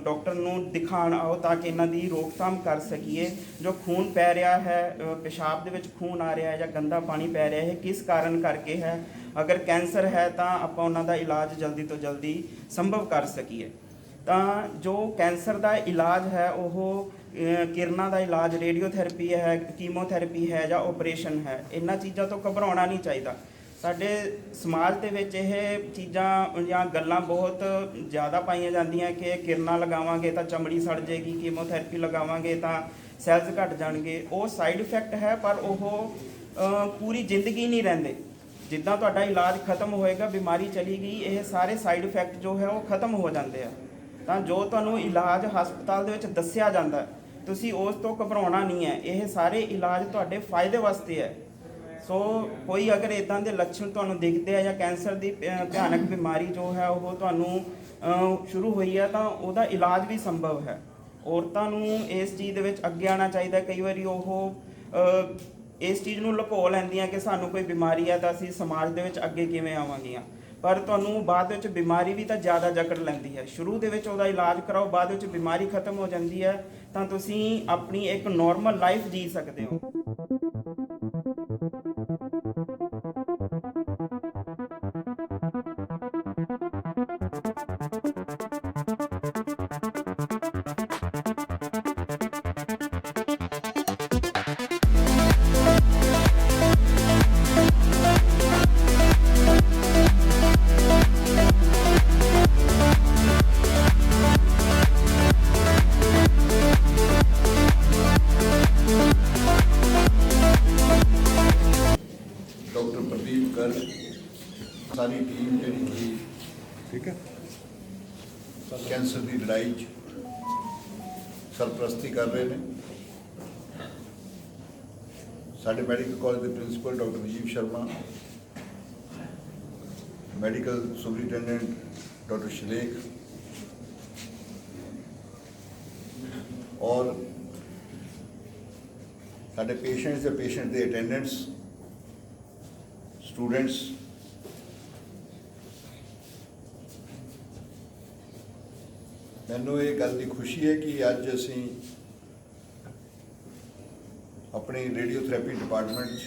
ਡਾਕਟਰ ਨੂੰ ਦਿਖਾਉਣ ਆਓ ਤਾਂ ਕਿ ਇਹਨਾਂ ਦੀ ਰੋਕਥਾਮ ਕਰ ਸਕੀਏ। ਜੋ ਖੂਨ ਪੈ ਰਿਹਾ ਹੈ, ਪਿਸ਼ਾਬ ਦੇ ਵਿੱਚ ਖੂਨ ਆ ਰਿਹਾ ਹੈ ਜਾਂ ਗੰਦਾ ਪਾਣੀ ਪੈ ਰਿਹਾ ਹੈ, ਕਿਸ ਕਾਰਨ ਕਰਕੇ ਹੈ, ਅਗਰ ਕੈਂਸਰ ਹੈ ਤਾਂ ਆਪਾਂ ਉਹਨਾਂ ਦਾ ਇਲਾਜ ਜਲਦੀ ਤੋਂ ਜਲਦੀ ਸੰਭਵ ਕਰ ਸਕੀਏ। ਤਾਂ ਜੋ ਕੈਂਸਰ ਦਾ ਇਲਾਜ ਹੈ ਉਹ ਕਿਰਨਾਂ ਦਾ ਇਲਾਜ, ਰੇਡੀਓਥੈਰੇਪੀ ਹੈ, ਕੀਮੋਥੈਰੇਪੀ ਹੈ ਜਾਂ ਆਪਰੇਸ਼ਨ ਹੈ, ਇਹਨਾਂ ਚੀਜ਼ਾਂ ਤੋਂ ਘਬਰਾਉਣਾ ਨਹੀਂ ਚਾਹੀਦਾ। ਸਾਡੇ ਸਮਾਜ ਦੇ ਵਿੱਚ ਇਹ ਚੀਜ਼ਾਂ ਜਾਂ ਗੱਲਾਂ ਬਹੁਤ ਜ਼ਿਆਦਾ ਪਾਈਆਂ ਜਾਂਦੀਆਂ ਕਿ ਕਿਰਨਾਂ ਲਗਾਵਾਂਗੇ ਤਾਂ ਚਮੜੀ ਸੜ ਜਾਏਗੀ, ਕੀਮੋਥੈਰੇਪੀ ਲਗਾਵਾਂਗੇ ਤਾਂ ਸੈਲਸ ਘਟ ਜਾਣਗੇ। ਉਹ ਸਾਈਡ ਇਫੈਕਟ ਹੈ, ਪਰ ਉਹ ਪੂਰੀ ਜ਼ਿੰਦਗੀ ਨਹੀਂ ਰਹਿੰਦੇ। ਜਿੱਦਾਂ ਤੁਹਾਡਾ ਇਲਾਜ ਖਤਮ ਹੋਏਗਾ, ਬਿਮਾਰੀ ਚਲੀ ਗਈ, ਇਹ ਸਾਰੇ ਸਾਈਡ ਇਫੈਕਟ ਜੋ ਹੈ ਉਹ ਖਤਮ ਹੋ ਜਾਂਦੇ ਆ। ਤਾਂ ਜੋ ਤੁਹਾਨੂੰ ਇਲਾਜ ਹਸਪਤਾਲ ਦੇ ਵਿੱਚ ਦੱਸਿਆ ਜਾਂਦਾ, ਤੁਸੀਂ ਉਸ ਤੋਂ ਘਬਰਾਉਣਾ ਨਹੀਂ ਹੈ। ਇਹ ਸਾਰੇ ਇਲਾਜ ਤੁਹਾਡੇ ਫਾਇਦੇ ਵਾਸਤੇ ਹੈ। ਸੋ ਕੋਈ ਅਗਰ ਇੱਦਾਂ ਦੇ ਲੱਛਣ ਤੁਹਾਨੂੰ ਦਿਖਦੇ ਆ ਜਾਂ ਕੈਂਸਰ ਦੀ ਭਿਆਨਕ ਬਿਮਾਰੀ ਜੋ ਹੈ ਉਹ ਤੁਹਾਨੂੰ ਸ਼ੁਰੂ ਹੋਈ ਹੈ, ਤਾਂ ਉਹਦਾ ਇਲਾਜ ਵੀ ਸੰਭਵ ਹੈ। ਔਰਤਾਂ ਨੂੰ ਇਸ ਚੀਜ਼ ਦੇ ਵਿੱਚ ਅੱਗੇ ਆਉਣਾ ਚਾਹੀਦਾ। ਕਈ ਵਾਰੀ ਉਹ ਇਸ ਚੀਜ਼ ਨੂੰ ਲੁਕੋ ਲੈਂਦੀਆਂ ਕਿ ਸਾਨੂੰ ਕੋਈ ਬਿਮਾਰੀ ਹੈ ਤਾਂ ਅਸੀਂ ਸਮਾਜ ਦੇ ਵਿੱਚ ਅੱਗੇ ਕਿਵੇਂ ਆਵਾਂਗੀਆਂ, ਪਰ ਤੁਹਾਨੂੰ ਬਾਅਦ ਵਿੱਚ ਬਿਮਾਰੀ ਵੀ ਤਾਂ ਜ਼ਿਆਦਾ ਜਕੜ ਲੈਂਦੀ ਹੈ। ਸ਼ੁਰੂ ਦੇ ਵਿੱਚ ਉਹਦਾ ਇਲਾਜ ਕਰਾਓ, ਬਾਅਦ ਵਿੱਚ ਬਿਮਾਰੀ ਖਤਮ ਹੋ ਜਾਂਦੀ ਹੈ, ਤਾਂ ਤੁਸੀਂ ਆਪਣੀ ਇੱਕ ਨੋਰਮਲ ਲਾਈਫ ਜੀ ਸਕਦੇ ਹੋ। ਡਾਕਟਰ ਪ੍ਰਦੀਪ ਕਰ, ਸਾਰੀ ਟੀਮ ਜਿਹੜੀ ਕਿ ਠੀਕ ਹੈ, ਕੈਂਸਰ ਦੀ ਲੜਾਈ 'ਚ ਸਰਪ੍ਰਸਤੀ ਕਰ ਰਹੇ ਨੇ। ਸਾਡੇ ਮੈਡੀਕਲ ਕਾਲਜ ਦੇ principal doctor Rajeev Sharma, medical superintendent doctor Shalekh ਔਰ ਸਾਡੇ ਪੇਸ਼ੈਂਟਸ ਤੇ ਪੇਸ਼ੈਂਟ ਦੇ ਅਟੈਂਡੈਂਟਸ, ਸਟੂਡੈਂਟਸ, ਮੈਨੂੰ ਇਹ ਗੱਲ ਦੀ ਖੁਸ਼ੀ ਹੈ ਕਿ ਅੱਜ ਅਸੀਂ ਆਪਣੀ ਰੇਡੀਓਥੈਰੇਪੀ ਡਿਪਾਰਟਮੈਂਟ 'ਚ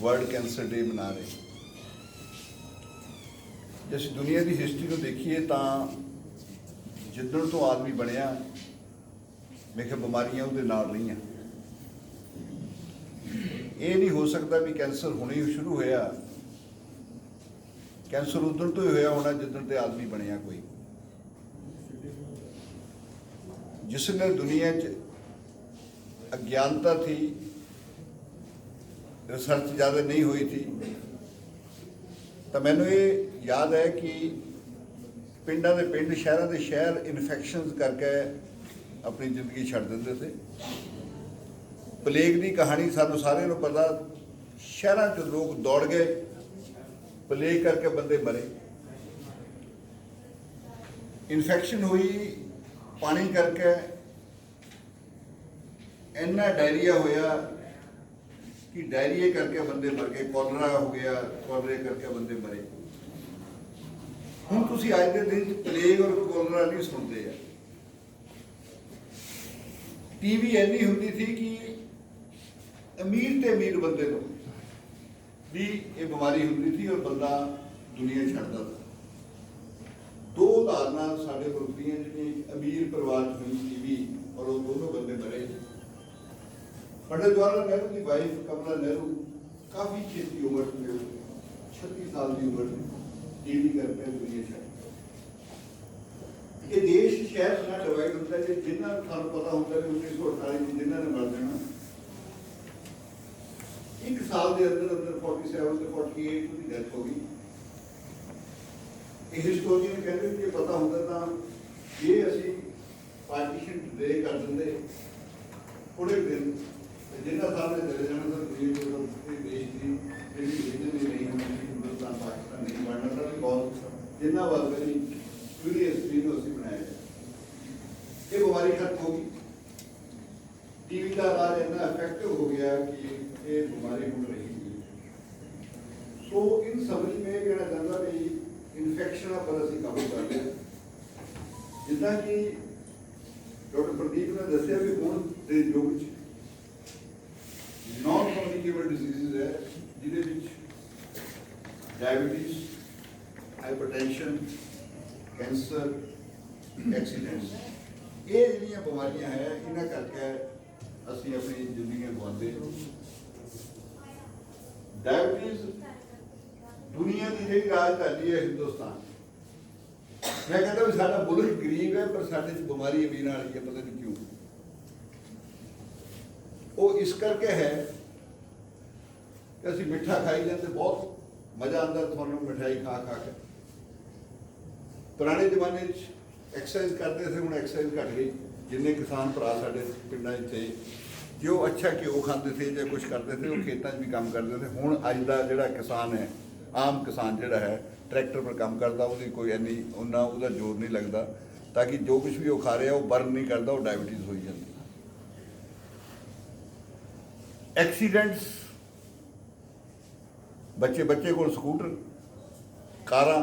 ਵਰਲਡ ਕੈਂਸਰ ਡੇ ਮਨਾ ਰਹੇ। ਜੇ ਅਸੀਂ ਦੁਨੀਆ ਦੀ ਹਿਸਟਰੀ ਨੂੰ ਦੇਖੀਏ ਤਾਂ ਜਿੱਦਣ ਤੋਂ ਆਦਮੀ ਬਣਿਆ, ਮੇਰੇ ਖਿਆਲ ਬਿਮਾਰੀਆਂ ਉਹਦੇ ਨਾਲ ਰਹੀਆਂ। ਇਹ ਨਹੀਂ ਹੋ ਸਕਦਾ ਵੀ ਕੈਂਸਰ ਹੁਣੇ ਹੀ ਸ਼ੁਰੂ ਹੋਇਆ। ਕੈਂਸਰ ਉਦੋਂ ਤੋਂ ਹੀ ਹੋਇਆ ਹੋਣਾ ਜਿੱਦਣ ਤੇ ਆਦਮੀ ਬਣਿਆ ਕੋਈ। जिसने दुनिया च अज्ञानता थी, रिसर्च ज़्यादा नहीं हुई थी, तो मैंने ये याद है कि पिंडा के पिंड, शहरों के शहर इन्फेक्शनस करके अपनी जिंदगी छड़ देंदे थे। प्लेग की कहानी सानू सारे नूं पता, शहरों च लोग दौड़ गए, प्लेग करके बंदे मरे। इन्फेक्शन हुई पानी करके, इन्ना डायरिया होया कि डायरिया करके बंदे मर गए। कॉलरा हो गया, कॉलरे करके बंदे मरे। हुण तुसीं अज दे दिन प्लेग और कॉलरा नहीं सुनते हैं। टीवी इन्नी हुंदी थी कि अमीर ते अमीर बंदे नूं भी ये बीमारी हुंदी थी और बंदा दुनिया छड्डदा था। दो उदाहरणा साढ़े मुल्क दी जिहड़ियां अमीर परिवार च हुई टीवी और वो दोनों बंदे मरे। पंडित जवाहरलाल नेहरू की वाइफ कमला नेहरू काफ़ी छेती उम्र में 36 साल की उम्र में टीवी करके दुनिया छाई। ये देश शहर ना डिवाइड होता है जिन्होंने थानू पता होता है 1948 में जिन्होंने मर जाना एक साल के अंदर अंदर 47 से 48 की डेथ हो गई। हिस्टोरियन कहते कि पता होता था ये असी पार्टीशन डे कर देंगे थोड़े दिन जिन्ना साल में चले जाना सर देश की रीजन ही नहीं होनी हिंदुस्तान पाकिस्तान नहीं बनना था बिकॉज जिन्ना बात करी पूरी हिस्ट्री में उसी बनाया गया। ये बीमारी खत्म होगी। टीवी का इलाज इतना इफेक्टिव हो गया कि ये बीमारी हो रही थी। सो इन समरी में कहना चाहता भी इन्फेक्शन पर असी काबू कर लिया। जिदा कि डॉक्टर प्रदीप ने दसिया भी हुण दे युग च नॉन कम्युनिकेबल डिजीज़ है जिहदे डायबिटीज, हाइपरटेंशन, कैंसर, एक्सीडेंट्स ये जिहड़ियां बीमारियां है इन्हां करके असी अपनी जिंदगी गवाते। डायबिटीज दुनिया की जी राजधानी है हिंदुस्तान। मैं कहता भी साडा मुल्क गरीब है पर साडे च बीमारी अमीर वाली है, पता नहीं क्यों। वो इस करके है कि असी मिठा खाई जाते बहुत मजा आता थोड़ा मिठाई खा खा के। पुराने जमाने एक्सरसाइज करते थे, हुण एक्सरसाइज घट गई। जिन्ने किसान भरा साडे पिंडां थे जो अच्छा घ्यो खाते थे या कुछ करते थे वो खेतों भी काम करते थे। हुण अज दा जिहड़ा किसान है आम किसान जिहड़ा है ट्रैक्टर पर काम करता उसकी कोई इन्नी उन्ना उसका जोर नहीं लगता ताकि जो कुछ भी वो खा रहा वो बर्न नहीं करता, वो डायबिटीज़ हो जाती। एक्सीडेंट्स बच्चे बच्चे को स्कूटर कारां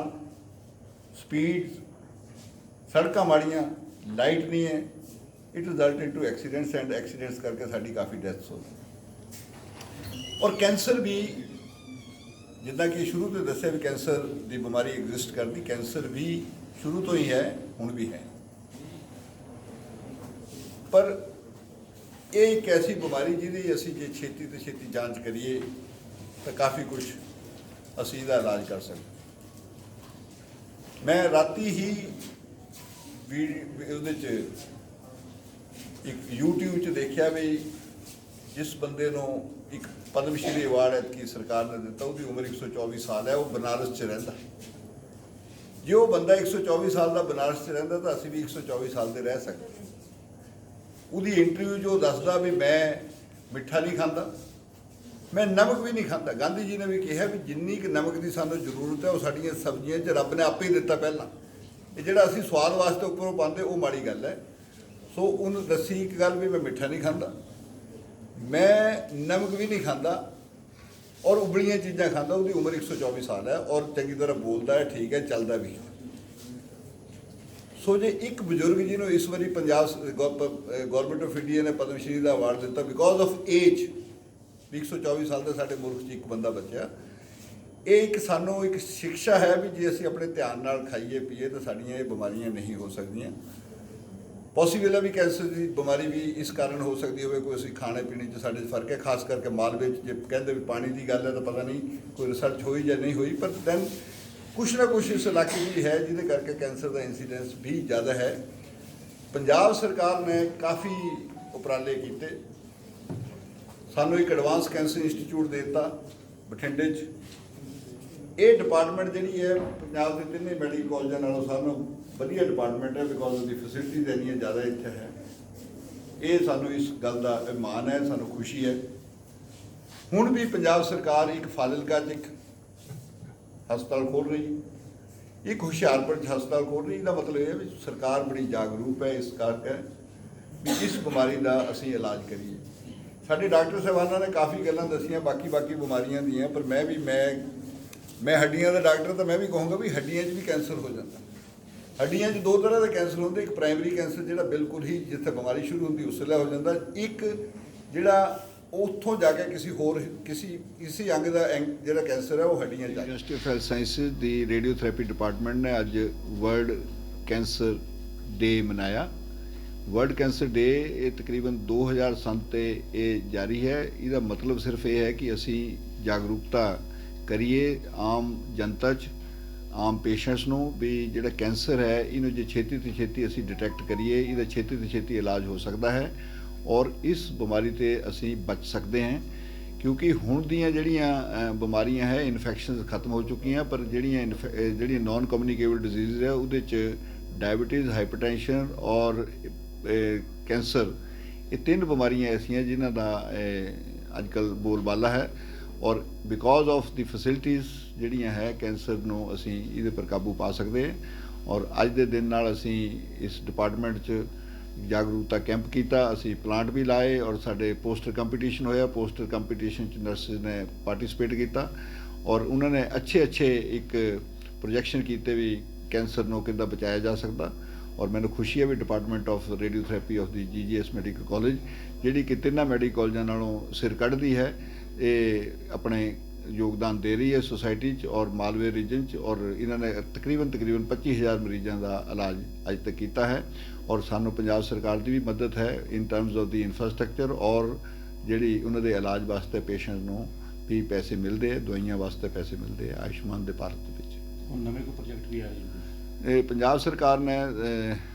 स्पीड सड़क माड़ियाँ लाइट नहीं है it resulted to accidents and accidents करके साड़ी काफ़ी डेथ्स हो। और कैंसर भी जिदा कि शुरू तो दसिया भी कैंसर की बीमारी एग्जिस्ट करती, कैंसर भी शुरू तो ही है हुण भी है। पर ये एक ऐसी बीमारी जिहदी असी जे छेती तो छेती जांच करिए तो काफ़ी कुछ असी इहदा इलाज कर सकते। मैं राती ही ਉਹਦੇ 'ਚ एक यूट्यूब च देखा भी जिस बंदे ਨੂੰ एक पद्म श्री अवार्ड ਐਤਕੀ सरकार ने दिता उसकी उम्र 124 साल है, वो बनारस च रहिंदा। जो बंदा 124 साल का बनारस च रहिंदा तो असीं भी 124 साल के रह सकते। उसकी इंटरव्यू जो दसदा भी मैं मिठा नहीं खाता, मैं नमक भी नहीं खाता। गांधी जी ने भी कहा भी जिन्नी कि नमक की सानू जरूरत है वो साड़ियाँ सब्जियां च रब ने आपे ही दिता। पहला ये जिहड़ा असीं स्वाद वास्ते उपरों पाते वो माड़ी गल है। सो उन्होंने दसी एक गल भी मैं मिठा नहीं खाता, मैं नमक भी नहीं खाता और उबलियां चीज़ां खाता। उसकी उम्र 124 साल है और चंगी तरह बोलता है, ठीक है, चलता भी है। सो जे एक बजुर्ग जिन्होंने इस बारी पंजाब गौरमेंट ऑफ इंडिया ने पद्म श्री का अवार्ड दिता बिकॉज ऑफ एज, 124 साल का साडे मुल्क च एक बंदा बचिया। ये एक सानू एक शिक्षा है भी जे असीं अपने ध्यान नाल खाइए पीए तो साड़ियाँ ये बीमारियां नहीं हो सकदियां। पॉसीबल है भी कैंसर की बीमारी भी इस कारण हो सकती है कोई असीं खाने पीने च साडे फर्क है, खास करके मालवे च जे कहते भी पानी की गल है तो पता नहीं कोई रिसर्च हुई या नहीं हुई, पर दैन कुछ ना कुछ इस इलाके में है जिहदे करके कैंसर का इंसीडेंस भी ज़्यादा है। पंजाब सरकार ने काफ़ी उपराले किए, सानू एक एडवांस कैंसर इंस्टीट्यूट देता बठिंडे च। ये डिपार्टमेंट जी है पंजाब के तिने मैडिकल कॉलेजों नालों सानू वधिया डिपार्टमेंट है बिकॉज उसकी फैसिलिटीज इन्नियां ज़्यादा इत्थे है। ये सानू इस गल का माण है, सानू खुशी है। हुण भी पंजाब सरकार एक फाजिलका च एक हस्पताल खोल रही, एक हुशियारपुर च हस्पताल खोल रही। इसका मतलब यह है भी सरकार बड़ी जागरूक है इस करके भी इस बीमारी का असीं इलाज करिए। साडे डॉक्टर साहबाना ने काफ़ी गल्लां दसियां बाकी बीमारियां दियां, पर मैं भी मैं हड्डियां का डॉक्टर तो मैं भी कहूँगा भी हड्डियां भी कैंसर हो जाता। हड्डियां दो तरह के कैंसर होंगे, एक प्राइमरी कैंसर जिहड़ा बिल्कुल ही जिथे बीमारी शुरू होती उस वेले हो जाता, एक जिहड़ा ਉੱਥੋਂ ਜਾ ਕੇ ਕਿਸੇ ਅੰਗ ਦਾ ਜਿਹੜਾ ਕੈਂਸਰ ਹੈ ਉਹ ਹੱਡੀਆਂ ਜਾ university of health sciences the radiotherapy department ਨੇ ਅੱਜ ਵਰਲਡ ਕੈਂਸਰ ਡੇ ਮਨਾਇਆ। ਵਰਲਡ ਕੈਂਸਰ ਡੇ ਇਹ ਤਕਰੀਬਨ 2000 ਸੰਨ ਤੇ ਇਹ ਜਾਰੀ ਹੈ। ਇਹਦਾ ਮਤਲਬ ਸਿਰਫ ਇਹ ਹੈ ਕਿ ਅਸੀਂ ਜਾਗਰੂਕਤਾ ਕਰੀਏ ਆਮ ਜਨਤਾ 'ਚ, ਆਮ ਪੇਸ਼ੈਂਟਸ ਨੂੰ ਵੀ ਜਿਹੜਾ ਕੈਂਸਰ ਹੈ ਇਹਨੂੰ ਜੇ ਛੇਤੀ ਤੋਂ ਛੇਤੀ ਅਸੀਂ ਡਿਟੈਕਟ ਕਰੀਏ, ਇਹਦਾ ਛੇਤੀ ਤੋਂ ਛੇਤੀ ਇਲਾਜ ਹੋ ਸਕਦਾ ਹੈ ਔਰ ਇਸ ਬਿਮਾਰੀ ਤੇ ਅਸੀਂ ਬਚ ਸਕਦੇ ਹਾਂ। ਕਿਉਂਕਿ ਹੁਣ ਦੀਆਂ ਜਿਹੜੀਆਂ ਬਿਮਾਰੀਆਂ ਹੈ ਇਨਫੈਕਸ਼ਨਸ ਖਤਮ ਹੋ ਚੁੱਕੀਆਂ, ਪਰ ਜਿਹੜੀਆਂ ਨਾਨ ਕਮਿਊਨੀਕੇਬਲ ਡਿਜ਼ੀਜ਼ ਹੈ ਉਹਦੇ 'ਚ ਡਾਇਬਟੀਜ਼, ਹਾਈਪਰਟੈਂਸ਼ਨ ਔਰ ਕੈਂਸਰ, ਇਹ 3 ਬਿਮਾਰੀਆਂ ਐਸੀਆਂ ਜਿਨ੍ਹਾਂ ਦਾ ਅੱਜ ਕੱਲ੍ਹ ਬੋਲਬਾਲਾ ਹੈ ਔਰ ਬਿਕੋਜ਼ ਆਫ ਦੀ ਫੈਸਿਲਿਟੀਜ਼ ਜਿਹੜੀਆਂ ਹੈ ਕੈਂਸਰ ਨੂੰ ਅਸੀਂ ਇਹਦੇ ਪਰ ਕਾਬੂ ਪਾ ਸਕਦੇ ਹਾਂ। ਔਰ ਅੱਜ ਦੇ ਦਿਨ ਨਾਲ ਅਸੀਂ ਇਸ ਡਿਪਾਰਟਮੈਂਟ 'ਚ ਜਾਗਰੂਕਤਾ ਕੈਂਪ ਕੀਤਾ, ਅਸੀਂ ਪਲਾਂਟ ਵੀ ਲਾਏ ਔਰ ਸਾਡੇ ਪੋਸਟਰ ਕੰਪੀਟੀਸ਼ਨ ਹੋਇਆ। ਪੋਸਟਰ ਕੰਪੀਟੀਸ਼ਨ 'ਚ ਨਰਸਿਸ ਨੇ ਪਾਰਟਿਸਿਪੇਟ ਕੀਤਾ ਔਰ ਉਹਨਾਂ ਨੇ ਅੱਛੇ ਇੱਕ ਪ੍ਰੋਜੈਕਸ਼ਨ ਕੀਤੇ ਵੀ ਕੈਂਸਰ ਨੂੰ ਕਿੱਦਾਂ ਬਚਾਇਆ ਜਾ ਸਕਦਾ। ਔਰ ਮੈਨੂੰ ਖੁਸ਼ੀ ਹੈ ਵੀ ਡਿਪਾਰਟਮੈਂਟ ਆਫ ਰੇਡੀਓਥੈਰੇਪੀ ਆਫ ਦੀ GGS ਮੈਡੀਕਲ ਕਾਲਜ, ਜਿਹੜੀ ਕਿ 3 ਮੈਡੀਕਲ ਕਾਲਜਾਂ ਨਾਲੋਂ ਸਿਰ ਕੱਢਦੀ ਹੈ, ਇਹ ਆਪਣੇ ਯੋਗਦਾਨ ਦੇ ਰਹੀ ਹੈ ਸੁਸਾਇਟੀ 'ਚ ਔਰ ਮਾਲਵੇ ਰੀਜਨ 'ਚ। ਔਰ ਇਹਨਾਂ ਨੇ ਤਕਰੀਬਨ 25,000 ਮਰੀਜ਼ਾਂ ਦਾ ਇਲਾਜ ਅੱਜ ਤੱਕ ਕੀਤਾ ਹੈ ਔਰ ਸਾਨੂੰ ਪੰਜਾਬ ਸਰਕਾਰ ਦੀ ਵੀ ਮਦਦ ਹੈ ਇਨ ਟਰਮਸ ਆਫ ਦੀ ਇਨਫਰਾਸਟ੍ਰਕਚਰ ਔਰ ਜਿਹੜੀ ਉਹਨਾਂ ਦੇ ਇਲਾਜ ਵਾਸਤੇ ਪੇਸ਼ੈਂਟ ਨੂੰ ਵੀ ਪੈਸੇ ਮਿਲਦੇ ਹੈ, ਦਵਾਈਆਂ ਵਾਸਤੇ ਪੈਸੇ ਮਿਲਦੇ ਹੈ ਆਯੁਸ਼ਮਾਨ ਦੇ ਭਾਰਤ ਦੇ ਵਿੱਚ। ਹੁਣ ਨਵੇਂ ਕੋਈ ਪ੍ਰੋਜੈਕਟ ਵੀ ਆਇਆ ਜੀ? ਇਹ ਪੰਜਾਬ ਸਰਕਾਰ ਨੇ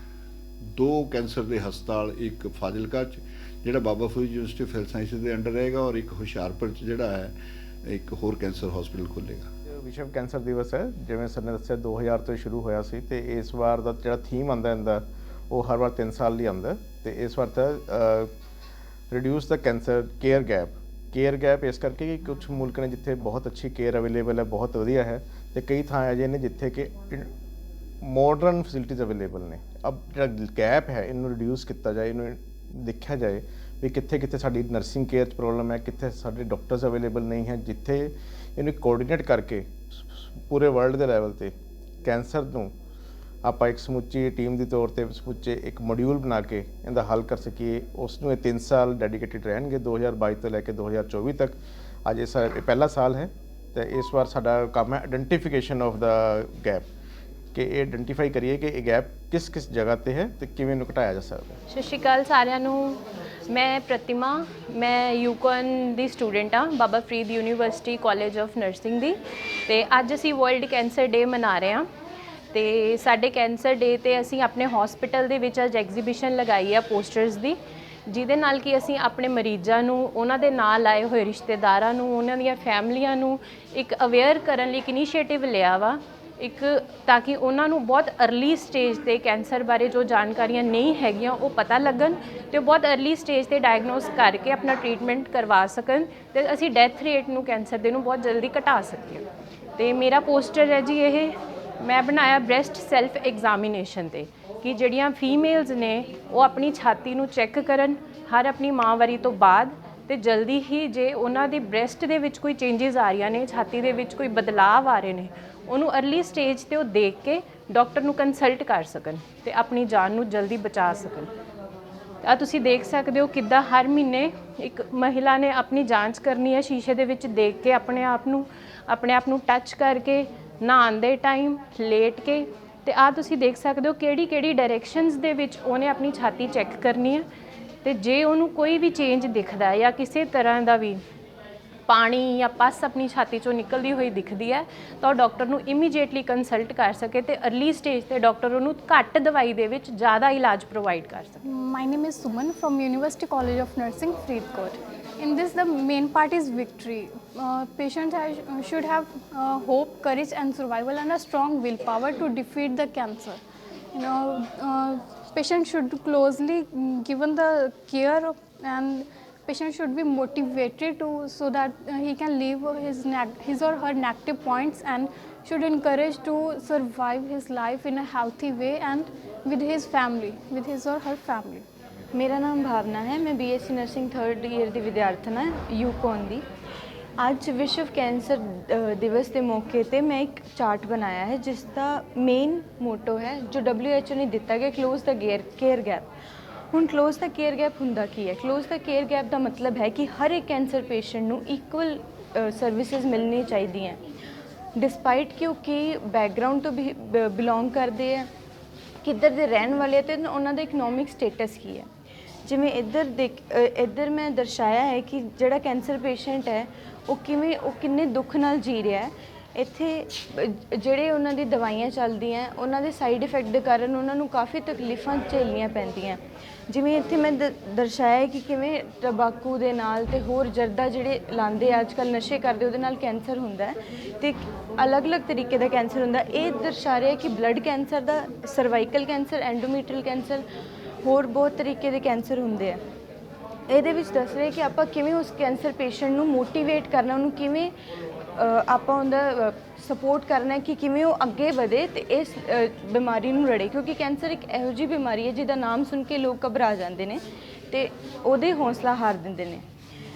2 ਕੈਂਸਰ ਦੇ ਹਸਪਤਾਲ, ਇੱਕ ਫਾਜ਼ਿਲਕਾ 'ਚ ਜਿਹੜਾ Baba Farid university of health sciences ਦੇ ਅੰਡਰ ਰਹੇਗਾ ਔਰ ਇੱਕ ਹੁਸ਼ਿਆਰਪੁਰ 'ਚ ਜਿਹੜਾ ਹੈ ਇੱਕ ਹੋਰ ਕੈਂਸਰ ਹਸਪੀਟਲ ਖੁੱਲ੍ਹੇਗਾ। ਵਿਸ਼ਵ ਕੈਂਸਰ ਦਿਵਸ ਹੈ, ਜਿਵੇਂ ਸਰ ਨੇ ਦੱਸਿਆ 2000 ਤੋਂ ਸ਼ੁਰੂ ਹੋਇਆ ਸੀ ਤੇ ਇਸ ਵਾਰ ਦਾ ਜਿਹੜਾ ਥੀਮ ਆਉਂਦਾ ਇਹਦਾ ਉਹ ਹਰ ਵਾਰ 3 ਸਾਲ ਲਈ ਆਉਂਦਾ ਤੇ ਇਸ ਵਾਰ ਤਾਂ ਰਿਡਿਊਸ ਦਾ ਕੈਂਸਰ ਕੇਅਰ ਗੈਪ ਇਸ ਕਰਕੇ ਕਿ ਕੁਝ ਮੁਲਕ ਨੇ ਜਿੱਥੇ ਬਹੁਤ ਅੱਛੀ ਕੇਅਰ ਅਵੇਲੇਬਲ ਹੈ, ਬਹੁਤ ਵਧੀਆ ਹੈ, ਤੇ ਕਈ ਥਾਂ ਅਜੇ ਨੇ ਜਿੱਥੇ ਕਿ ਮਾਡਰਨ ਫੈਸਿਲਿਟੀਜ਼ ਅਵੇਲੇਬਲ ਨੇ। ਅਬ ਜਿਹੜਾ ਗੈਪ ਹੈ ਇਹਨੂੰ ਰਿਡਿਊਸ ਕੀਤਾ ਜਾਏ, ਇਹਨੂੰ ਦੇਖਿਆ ਜਾਏ ਵੀ ਕਿੱਥੇ ਸਾਡੀ ਨਰਸਿੰਗ ਕੇਅਰ 'ਚ ਪ੍ਰੋਬਲਮ ਹੈ, ਕਿੱਥੇ ਸਾਡੇ ਡਾਕਟਰਸ ਅਵੇਲੇਬਲ ਨਹੀਂ ਹੈ, ਜਿੱਥੇ ਇਹਨੂੰ ਕੋਆਰਡੀਨੇਟ ਕਰਕੇ ਪੂਰੇ ਵਰਲਡ ਦੇ ਲੈਵਲ 'ਤੇ ਕੈਂਸਰ ਨੂੰ ਆਪਾਂ ਇੱਕ ਸਮੁੱਚੀ ਟੀਮ ਦੇ ਤੌਰ 'ਤੇ ਸਮੁੱਚੇ ਇੱਕ ਮੋਡਿਊਲ ਬਣਾ ਕੇ ਇਹਦਾ ਹੱਲ ਕਰ ਸਕੀਏ। ਉਸ ਨੂੰ ਇਹ 3 ਸਾਲ ਡੈਡੀਕੇਟਿਡ ਰਹਿਣਗੇ 2022 ਤੋਂ ਲੈ ਕੇ 2024 ਤੱਕ। ਅੱਜ ਇਹ ਪਹਿਲਾ ਸਾਲ ਹੈ ਤੇ ਇਸ ਵਾਰ ਸਾਡਾ ਕੰਮ ਹੈ ਆਇਡੈਂਟੀਫਿਕੇਸ਼ਨ ਆਫ ਦਾ ਗੈਪ, ਕਿ ਇਹ ਆਇਡੈਂਟੀਫਾਈ ਕਰੀਏ ਕਿ ਇਹ ਗੈਪ ਕਿਸ ਜਗ੍ਹਾ ਤੇ ਹੈ ਤੇ ਕਿਵੇਂ ਇਹਨੂੰ ਘਟਾਇਆ ਜਾ ਸਕਦਾ। ਸਤਿ ਸ਼੍ਰੀ ਅਕਾਲ ਸਾਰਿਆਂ ਨੂੰ, ਮੈਂ ਪ੍ਰਤਿਮਾ, ਮੈਂ ਯੂਕਨ ਦੀ ਸਟੂਡੈਂਟ ਹਾਂ Baba Farid university college of nursing ਦੀ। ਤੇ ਅੱਜ ਅਸੀਂ ਵਰਲਡ ਕੈਂਸਰ ਡੇ ਮਨਾ ਰਹੇ ਹਾਂ ਤੇ ਸਾਡੇ ਕੈਂਸਰ ਡੇ ਤੇ ਅਸੀਂ ਆਪਣੇ ਹਸਪੀਟਲ ਦੇ ਵਿੱਚ ਅੱਜ ਐਗਜ਼ੀਬਿਸ਼ਨ ਲਗਾਈ ਆ ਪੋਸਟਰਸ ਦੀ, ਜਿਹਦੇ ਨਾਲ ਕਿ ਅਸੀਂ ਆਪਣੇ ਮਰੀਜ਼ਾਂ ਨੂੰ, ਉਹਨਾਂ ਦੇ ਨਾਲ ਆਏ ਹੋਏ ਰਿਸ਼ਤੇਦਾਰਾਂ ਨੂੰ, ਉਹਨਾਂ ਦੀਆਂ ਫੈਮਲੀਆਂ ਨੂੰ ਇੱਕ ਅਵੇਅਰ ਕਰਨ ਲਈ ਇੱਕ ਇਨੀਸ਼ੀਏਟਿਵ ਲਿਆ ਵਾ, ਤਾਂ ਕਿ ਉਹਨਾਂ ਨੂੰ ਬਹੁਤ ਅਰਲੀ ਸਟੇਜ ਤੇ ਕੈਂਸਰ ਬਾਰੇ ਜੋ ਜਾਣਕਾਰੀਆਂ ਨਹੀਂ ਹੈਗੀਆਂ ਉਹ ਪਤਾ ਲੱਗਣ ਤੇ ਉਹ ਬਹੁਤ ਅਰਲੀ ਸਟੇਜ ਤੇ ਡਾਇਗਨੋਸ ਕਰਕੇ ਆਪਣਾ ਟ੍ਰੀਟਮੈਂਟ ਕਰਵਾ ਸਕਣ ਤੇ ਅਸੀਂ ਡੈਥ ਰੇਟ ਨੂੰ ਕੈਂਸਰ ਦੇ ਨੂੰ ਬਹੁਤ ਜਲਦੀ ਘਟਾ ਸਕੀਏ। ਤੇ ਮੇਰਾ ਪੋਸਟਰ ਹੈ ਜੀ, ਇਹ ਮੈਂ ਬਣਾਇਆ ਬ੍ਰੈਸਟ ਸੈਲਫ ਐਗਜ਼ਾਮੀਨੇਸ਼ਨ ਤੇ, ਕਿ ਜਿਹੜੀਆਂ ਫੀਮੇਲਸ ਨੇ ਉਹ ਆਪਣੀ ਛਾਤੀ ਨੂੰ ਚੈੱਕ ਕਰਨ ਹਰ ਆਪਣੀ ਮਾਹਵਾਰੀ ਤੋਂ ਬਾਅਦ, ਤੇ ਜਲਦੀ ਹੀ ਜੇ ਉਹਨਾਂ ਦੀ ਬ੍ਰੈਸਟ ਦੇ ਵਿੱਚ ਕੋਈ ਚੇਂਜਸ ਆ ਰਹੀਆਂ ਨੇ, ਛਾਤੀ ਦੇ ਵਿੱਚ ਕੋਈ ਬਦਲਾਅ ਆ ਰਹੇ ਨੇ, ਉਹਨੂੰ ਅਰਲੀ ਸਟੇਜ ਤੇ ਉਹ ਦੇਖ ਕੇ ਡਾਕਟਰ ਨੂੰ ਕੰਸਲਟ ਕਰ ਸਕਣ ਤੇ ਆਪਣੀ ਜਾਨ ਨੂੰ ਜਲਦੀ ਬਚਾ ਸਕਣ। ਆ ਤੁਸੀਂ ਦੇਖ ਸਕਦੇ ਹੋ ਕਿੱਦਾਂ ਹਰ ਮਹੀਨੇ ਇੱਕ ਮਹਿਲਾ ਨੇ ਆਪਣੀ ਜਾਂਚ ਕਰਨੀ ਹੈ, ਸ਼ੀਸ਼ੇ ਦੇ ਵਿੱਚ ਦੇਖ ਕੇ ਆਪਣੇ ਆਪ ਨੂੰ ਟੱਚ ਕਰਕੇ, ਨਹਾਉਣ ਦੇ ਟਾਈਮ, ਲੇਟ ਕੇ, ਤੇ ਆ ਤੁਸੀਂ ਦੇਖ ਸਕਦੇ ਹੋ ਕਿਹੜੀ ਡਾਇਰੈਕਸ਼ਨਸ ਦੇ ਵਿੱਚ ਉਹਨੇ ਆਪਣੀ ਛਾਤੀ ਚੈੱਕ ਕਰਨੀ ਹੈ। ਤੇ ਜੇ ਉਹਨੂੰ ਕੋਈ ਵੀ ਚੇਂਜ ਦਿਖਦਾ ਹੈ ਜਾਂ ਕਿਸੇ ਤਰ੍ਹਾਂ ਦਾ ਵੀ ਪਾਣੀ ਜਾਂ ਪਸ ਆਪਣੀ ਛਾਤੀ ਚੋਂ ਨਿਕਲਦੀ ਹੋਈ ਦਿਖਦੀ ਹੈ ਤਾਂ ਉਹ ਡਾਕਟਰ ਨੂੰ ਇਮੀਡੀਏਟਲੀ ਕੰਸਲਟ ਕਰ ਸਕੇ ਤੇ ਅਰਲੀ ਸਟੇਜ ਤੇ ਡਾਕਟਰ ਉਹਨੂੰ ਘੱਟ ਦਵਾਈ ਦੇ ਵਿੱਚ ਜ਼ਿਆਦਾ ਇਲਾਜ ਪ੍ਰੋਵਾਈਡ ਕਰ ਸਕੇ। My name is Suman from University College of Nursing, Faridkot. In this, the main part is victory. Patients should have hope, courage and survival and a strong willpower to defeat the cancer. Patients should closely given the care and patient should be motivated so that he can leave his or her negative points and should encourage to survive his life in a healthy way and with his or her family. ਮੇਰਾ ਨਾਮ ਭਾਵਨਾ ਹੈ, ਮੈਂ BSc nursing 3rd year ਦੀ ਵਿਦਿਆਰਥਣ ਹਾਂ Yukon ਦੀ। ਅੱਜ ਵਿਸ਼ਵ cancer ਦਿਵਸ ਦੇ ਮੌਕੇ ਤੇ ਮੈਂ ਇੱਕ ਚਾਰਟ ਬਣਾਇਆ ਹੈ ਜਿਸ ਦਾ ਮੇਨ ਮੋਟੋ ਹੈ, ਜੋ WHO ਨੇ ਦਿੱਤਾ ਗਿਆ, ਕਲੋਜ਼ ਦਾ ਕੇਅਰ ਗੈਪ। ਹੁਣ ਕਲੋਜ਼ ਦਾ ਕੇਅਰ ਗੈਪ ਹੁੰਦਾ ਕੀ ਹੈ? ਕਲੋਜ਼ ਦਾ ਕੇਅਰ ਗੈਪ ਦਾ ਮਤਲਬ ਹੈ ਕਿ ਹਰ ਇੱਕ ਕੈਂਸਰ ਪੇਸ਼ੈਂਟ ਨੂੰ ਇਕੁਅਲ ਸਰਵਿਸਿਜ਼ ਮਿਲਣੀ ਚਾਹੀਦੀਆਂ, ਡਿਸਪਾਈਟ ਕਿ ਉਹ ਕੀ ਬੈਕਗਰਾਊਂਡ ਤੋਂ ਬਿਲੋਂਗ ਕਰਦੇ ਆ, ਕਿੱਧਰ ਦੇ ਰਹਿਣ ਵਾਲੇ ਆ, ਤੇ ਉਹਨਾਂ ਦਾ ਇਕਨੋਮਿਕ ਸਟੇਟਸ ਕੀ ਹੈ। ਜਿਵੇਂ ਇੱਧਰ ਮੈਂ ਦਰਸਾਇਆ ਹੈ ਕਿ ਜਿਹੜਾ ਕੈਂਸਰ ਪੇਸ਼ੈਂਟ ਹੈ ਉਹ ਕਿੰਨੇ ਦੁੱਖ ਨਾਲ ਜੀ ਰਿਹਾ ਹੈ। ਇੱਥੇ ਜਿਹੜੇ ਉਹਨਾਂ ਦੀ ਦਵਾਈਆਂ ਚੱਲਦੀਆਂ ਉਹਨਾਂ ਦੇ ਸਾਈਡ ਇਫੈਕਟ ਦੇ ਕਾਰਨ ਉਹਨਾਂ ਨੂੰ ਕਾਫੀ ਤਕਲੀਫਾਂ ਝੇਲਣੀਆਂ ਪੈਂਦੀਆਂ। ਜਿਵੇਂ ਇੱਥੇ ਮੈਂ ਦਰਸਾਇਆ ਹੈ ਕਿ ਕਿਵੇਂ ਟਬਾਕੂ ਦੇ ਨਾਲ ਤੇ ਹੋਰ ਜਰਦਾ ਜਿਹੜੇ ਲਾਉਂਦੇ ਅੱਜ ਕੱਲ੍ਹ ਨਸ਼ੇ ਕਰਦੇ ਉਹਦੇ ਨਾਲ ਕੈਂਸਰ ਹੁੰਦਾ ਹੈ, ਤੇ ਅਲੱਗ-ਅਲੱਗ ਤਰੀਕੇ ਦਾ ਕੈਂਸਰ ਹੁੰਦਾ। ਇਹ ਦਰਸਾ ਰਿਹਾ ਕਿ ਬਲੱਡ ਕੈਂਸਰ ਦਾ, ਸਰਵਾਈਕਲ ਕੈਂਸਰ, ਐਂਡੋਮੀਟਰੀਅਲ ਕੈਂਸਰ, ਹੋਰ ਬਹੁਤ ਤਰੀਕੇ ਦੇ ਕੈਂਸਰ ਹੁੰਦੇ ਆ। ਇਹਦੇ ਵਿੱਚ ਦੱਸ ਰਹੇ ਕਿ ਆਪਾਂ ਕਿਵੇਂ ਉਸ ਕੈਂਸਰ ਪੇਸ਼ੈਂਟ ਨੂੰ ਮੋਟੀਵੇਟ ਕਰਨਾ, ਉਹਨੂੰ ਕਿਵੇਂ ਆਪਾਂ ਉਹਦਾ ਸਪੋਰਟ ਕਰਨਾ ਕਿ ਕਿਵੇਂ ਉਹ ਅੱਗੇ ਵਧੇ ਤੇ ਇਸ ਬਿਮਾਰੀ ਨੂੰ ਲੜੇ, ਕਿਉਂਕਿ ਕੈਂਸਰ ਇੱਕ ਇਹੋ ਜਿਹੀ ਬਿਮਾਰੀ ਹੈ ਜਿਹਦਾ ਨਾਮ ਸੁਣ ਕੇ ਲੋਕ ਘਬਰਾ ਜਾਂਦੇ ਨੇ ਤੇ ਉਹਦੇ ਹੌਸਲਾ ਹਾਰ ਦਿੰਦੇ ਨੇ।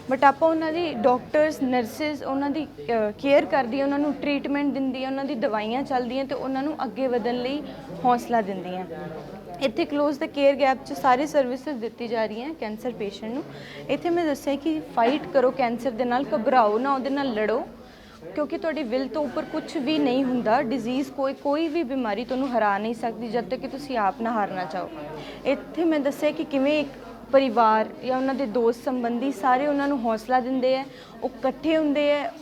ਬਟ ਆਪਾਂ ਉਹਨਾਂ ਦੀ ਡਾਕਟਰਸ, ਨਰਸਿਸ ਉਹਨਾਂ ਦੀ ਕੇਅਰ ਕਰਦੀ, ਉਹਨਾਂ ਨੂੰ ਟਰੀਟਮੈਂਟ ਦਿੰਦੀ, ਉਹਨਾਂ ਦੀ ਦਵਾਈਆਂ ਚੱਲਦੀਆਂ ਤੇ ਉਹਨਾਂ ਨੂੰ ਅੱਗੇ ਵਧਣ ਲਈ ਹੌਸਲਾ ਦਿੰਦੀਆਂ। ਇੱਥੇ ਕਲੋਜ਼ ਦਾ ਕੇਅਰ ਗੈਪ 'ਚ ਸਾਰੀ ਸਰਵਿਸਿਜ਼ ਦਿੱਤੀ ਜਾ ਰਹੀਆਂ ਕੈਂਸਰ ਪੇਸ਼ੈਂਟ ਨੂੰ। ਇੱਥੇ ਮੈਂ ਦੱਸਿਆ ਕਿ ਫਾਈਟ ਕਰੋ ਕੈਂਸਰ ਦੇ ਨਾਲ, ਘਬਰਾਓ ਨਾ, ਉਹਦੇ ਨਾਲ ਲੜੋ, ਕਿਉਂਕਿ ਤੁਹਾਡੀ ਵਿਲ ਤੋਂ ਉੱਪਰ ਕੁਝ ਵੀ ਨਹੀਂ ਹੁੰਦਾ। ਡਿਜ਼ੀਜ਼ ਕੋਈ ਵੀ ਬਿਮਾਰੀ ਤੁਹਾਨੂੰ ਹਰਾ ਨਹੀਂ ਸਕਦੀ ਜਦ ਤੱਕ ਕਿ ਤੁਸੀਂ ਆਪ ਨਾ ਹਾਰਨਾ ਚਾਹੋ। ਇੱਥੇ ਮੈਂ ਦੱਸਿਆ ਕਿ ਕਿਵੇਂ ਇੱਕ ਪਰਿਵਾਰ ਜਾਂ ਉਹਨਾਂ ਦੇ ਦੋਸਤ ਸੰਬੰਧੀ ਸਾਰੇ ਉਹਨਾਂ ਨੂੰ ਹੌਸਲਾ ਦਿੰਦੇ ਹੈ, ਉਹ ਇਕੱਠੇ ਹੁੰਦੇ ਹੈ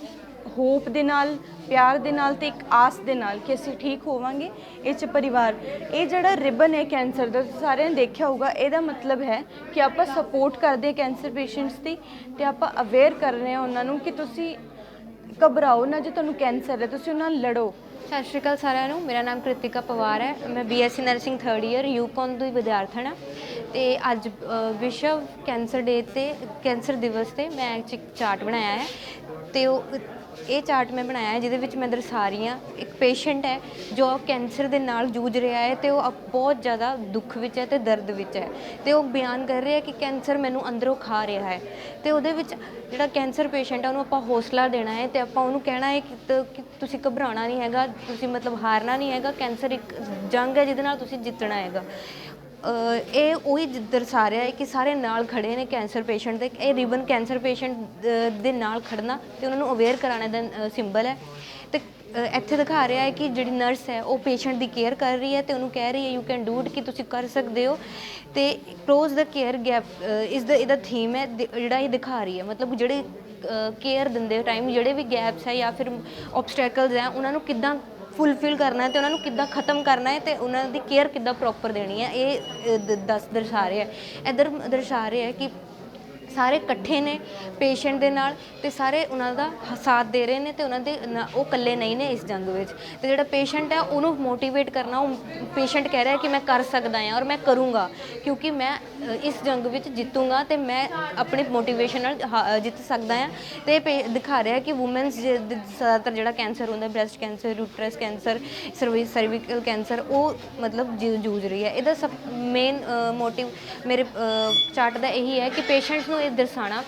ਹੋਪ ਦੇ ਨਾਲ, ਪਿਆਰ ਦੇ ਨਾਲ ਤੇ ਇੱਕ ਆਸ ਦੇ ਨਾਲ ਕਿ ਅਸੀਂ ਠੀਕ ਹੋਵਾਂਗੇ। ਇਹ 'ਚ ਪਰਿਵਾਰ, ਇਹ ਜਿਹੜਾ ਰਿਬਨ ਹੈ ਕੈਂਸਰ ਦਾ, ਸਾਰਿਆਂ ਨੇ ਦੇਖਿਆ ਹੋਊਗਾ, ਇਹਦਾ ਮਤਲਬ ਹੈ ਕਿ ਆਪਾਂ ਸਪੋਰਟ ਕਰਦੇ ਹਾਂ ਕੈਂਸਰ ਪੇਸ਼ੈਂਟਸ ਦੀ ਤੇ ਆਪਾਂ ਅਵੇਅਰ ਕਰ ਰਹੇ ਹਾਂ ਉਹਨਾਂ ਨੂੰ ਕਿ ਤੁਸੀਂ ਘਬਰਾਓ ਨਾ, ਜੇ ਤੁਹਾਨੂੰ ਕੈਂਸਰ ਹੈ ਤੁਸੀਂ ਉਹਨਾਂ ਨਾਲ ਲੜੋ। ਸਤਿ ਸ਼੍ਰੀ ਅਕਾਲ ਸਾਰਿਆਂ ਨੂੰ, ਮੇਰਾ ਨਾਮ ਕ੍ਰਿਤਿਕਾ ਪਵਾਰ ਹੈ, ਮੈਂ BSc ਨਰਸਿੰਗ 3rd ਈਅਰ ਯੂਕੌਨ ਦੀ ਵਿਦਿਆਰਥਣ ਹਾਂ। ਤੇ ਅੱਜ ਵਿਸ਼ਵ ਕੈਂਸਰ ਡੇ ਤੇ ਕੈਂਸਰ ਦਿਵਸ ਤੇ ਮੈਂ ਇੱਕ ਚਾਰਟ ਬਣਾਇਆ ਹੈ ਤੇ ਇਹ ਚਾਰਟ ਮੈਂ ਬਣਾਇਆ ਹੈ ਜਿਹਦੇ ਵਿੱਚ ਮੈਂ ਦਰਸਾ ਰਹੀ ਹਾਂ ਇੱਕ ਪੇਸ਼ੈਂਟ ਹੈ ਜੋ ਕੈਂਸਰ ਦੇ ਨਾਲ ਜੂਝ ਰਿਹਾ ਹੈ ਤੇ ਉਹ ਬਹੁਤ ਜ਼ਿਆਦਾ ਦੁੱਖ ਵਿੱਚ ਹੈ ਤੇ ਦਰਦ ਵਿੱਚ ਹੈ ਤੇ ਉਹ ਬਿਆਨ ਕਰ ਰਿਹਾ ਕਿ ਕੈਂਸਰ ਮੈਨੂੰ ਅੰਦਰੋਂ ਖਾ ਰਿਹਾ ਹੈ। ਤੇ ਉਹਦੇ ਵਿੱਚ ਜਿਹੜਾ ਕੈਂਸਰ ਪੇਸ਼ੈਂਟ ਹੈ ਉਹਨੂੰ ਆਪਾਂ ਹੌਸਲਾ ਦੇਣਾ ਹੈ ਤੇ ਆਪਾਂ ਉਹਨੂੰ ਕਹਿਣਾ ਹੈ ਕਿ ਤੁਸੀਂ ਘਬਰਾਉਣਾ ਨਹੀਂ ਹੈਗਾ, ਤੁਸੀਂ ਮਤਲਬ ਹਾਰਨਾ ਨਹੀਂ ਹੈਗਾ, ਕੈਂਸਰ ਇੱਕ ਜੰਗ ਹੈ ਜਿਹਦੇ ਨਾਲ ਤੁਸੀਂ ਜਿੱਤਣਾ ਹੈਗਾ। ਇਹ ਉਹੀ ਦਰਸਾ ਰਿਹਾ ਹੈ ਕਿ ਸਾਰੇ ਨਾਲ ਖੜੇ ਨੇ ਕੈਂਸਰ ਪੇਸ਼ੈਂਟ ਦੇ। ਇਹ ਰਿਬਨ ਕੈਂਸਰ ਪੇਸ਼ੈਂਟ ਦੇ ਨਾਲ ਖੜਨਾ ਤੇ ਉਹਨਾਂ ਨੂੰ ਅਵੇਅਰ ਕਰਾਉਣੇ ਦਾ ਸਿੰਬਲ ਹੈ। ਤੇ ਇੱਥੇ ਦਿਖਾ ਰਿਹਾ ਹੈ ਕਿ ਜਿਹੜੀ ਨਰਸ ਹੈ ਉਹ ਪੇਸ਼ੈਂਟ ਦੀ ਕੇਅਰ ਕਰ ਰਹੀ ਹੈ ਤੇ ਉਹਨੂੰ ਕਹਿ ਰਹੀ ਹੈ ਯੂ ਕੈਨ ਡੂ ਇਟ, ਕਿ ਤੁਸੀਂ ਕਰ ਸਕਦੇ ਹੋ। ਤੇ ਕਲੋਜ਼ ਦਾ ਕੇਅਰ ਗੈਪ ਇਹਦਾ ਥੀਮ ਹੈ ਜਿਹੜਾ ਇਹ ਦਿਖਾ ਰਹੀ ਹੈ, ਮਤਲਬ ਜਿਹੜੇ ਕੇਅਰ ਦਿੰਦੇ ਟਾਈਮ ਜਿਹੜੇ ਵੀ ਗੈਪਸ ਹੈ ਜਾਂ ਫਿਰ ਓਬਸਟੈਕਲਸ ਹੈ ਉਹਨਾਂ ਨੂੰ ਕਿੱਦਾਂ ਫੁੱਲਫਿਲ ਕਰਨਾ ਹੈ ਤੇ ਉਹਨਾਂ ਨੂੰ ਕਿੱਦਾਂ ਖ਼ਤਮ ਕਰਨਾ ਹੈ ਤੇ ਉਹਨਾਂ ਦੀ ਕੇਅਰ ਕਿੱਦਾਂ ਪ੍ਰੋਪਰ ਦੇਣੀ ਹੈ, ਇਹ ਦਰਸਾ ਰਿਹਾ ਹੈ। ਇੱਧਰ ਦਰਸਾ ਰਿਹਾ ਹੈ ਕਿ ਸਾਰੇ ਇਕੱਠੇ ਨੇ ਪੇਸ਼ੈਂਟ ਦੇ ਨਾਲ ਤੇ ਸਾਰੇ ਉਹਨਾਂ ਦਾ ਸਾਥ ਦੇ ਰਹੇ ਨੇ ਤੇ ਉਹਨਾਂ ਦੇ ਉਹ ਇਕੱਲੇ ਨਹੀਂ ਨੇ ਇਸ ਜੰਗ ਵਿੱਚ। ਤੇ ਜਿਹੜਾ ਪੇਸ਼ੈਂਟ ਹੈ ਉਹਨੂੰ ਮੋਟੀਵੇਟ ਕਰਨਾ, ਉਹ ਪੇਸ਼ੈਂਟ ਕਹਿ ਰਿਹਾ ਕਿ ਮੈਂ ਕਰ ਸਕਦਾ ਹਾਂ ਔਰ ਮੈਂ ਕਰੂੰਗਾ ਕਿਉਂਕਿ ਮੈਂ ਇਸ ਜੰਗ ਵਿੱਚ ਜਿੱਤੂੰਗਾ ਤੇ ਮੈਂ ਆਪਣੀ ਮੋਟੀਵੇਸ਼ਨ ਨਾਲ ਜਿੱਤ ਸਕਦਾ ਹਾਂ। ਤੇ ਦਿਖਾ ਰਿਹਾ ਕਿ ਵੂਮੈਨਸ ਜ਼ਿਆਦਾਤਰ ਜਿਹੜਾ ਕੈਂਸਰ ਹੁੰਦਾ, breast cancer, uterus cancer, cervical cancer, ਉਹ ਮਤਲਬ ਜੂਝ ਰਹੀ ਹੈ। ਇਹਦਾ ਸਭ ਮੇਨ ਮੋਟਿਵ ਮੇਰੇ ਚਾਰਟ ਦਾ ਇਹੀ ਹੈ ਕਿ ਪੇਸ਼ੈਂਟਸ ਨੂੰ ਇਹ ਦਰਸਾਉਣਾ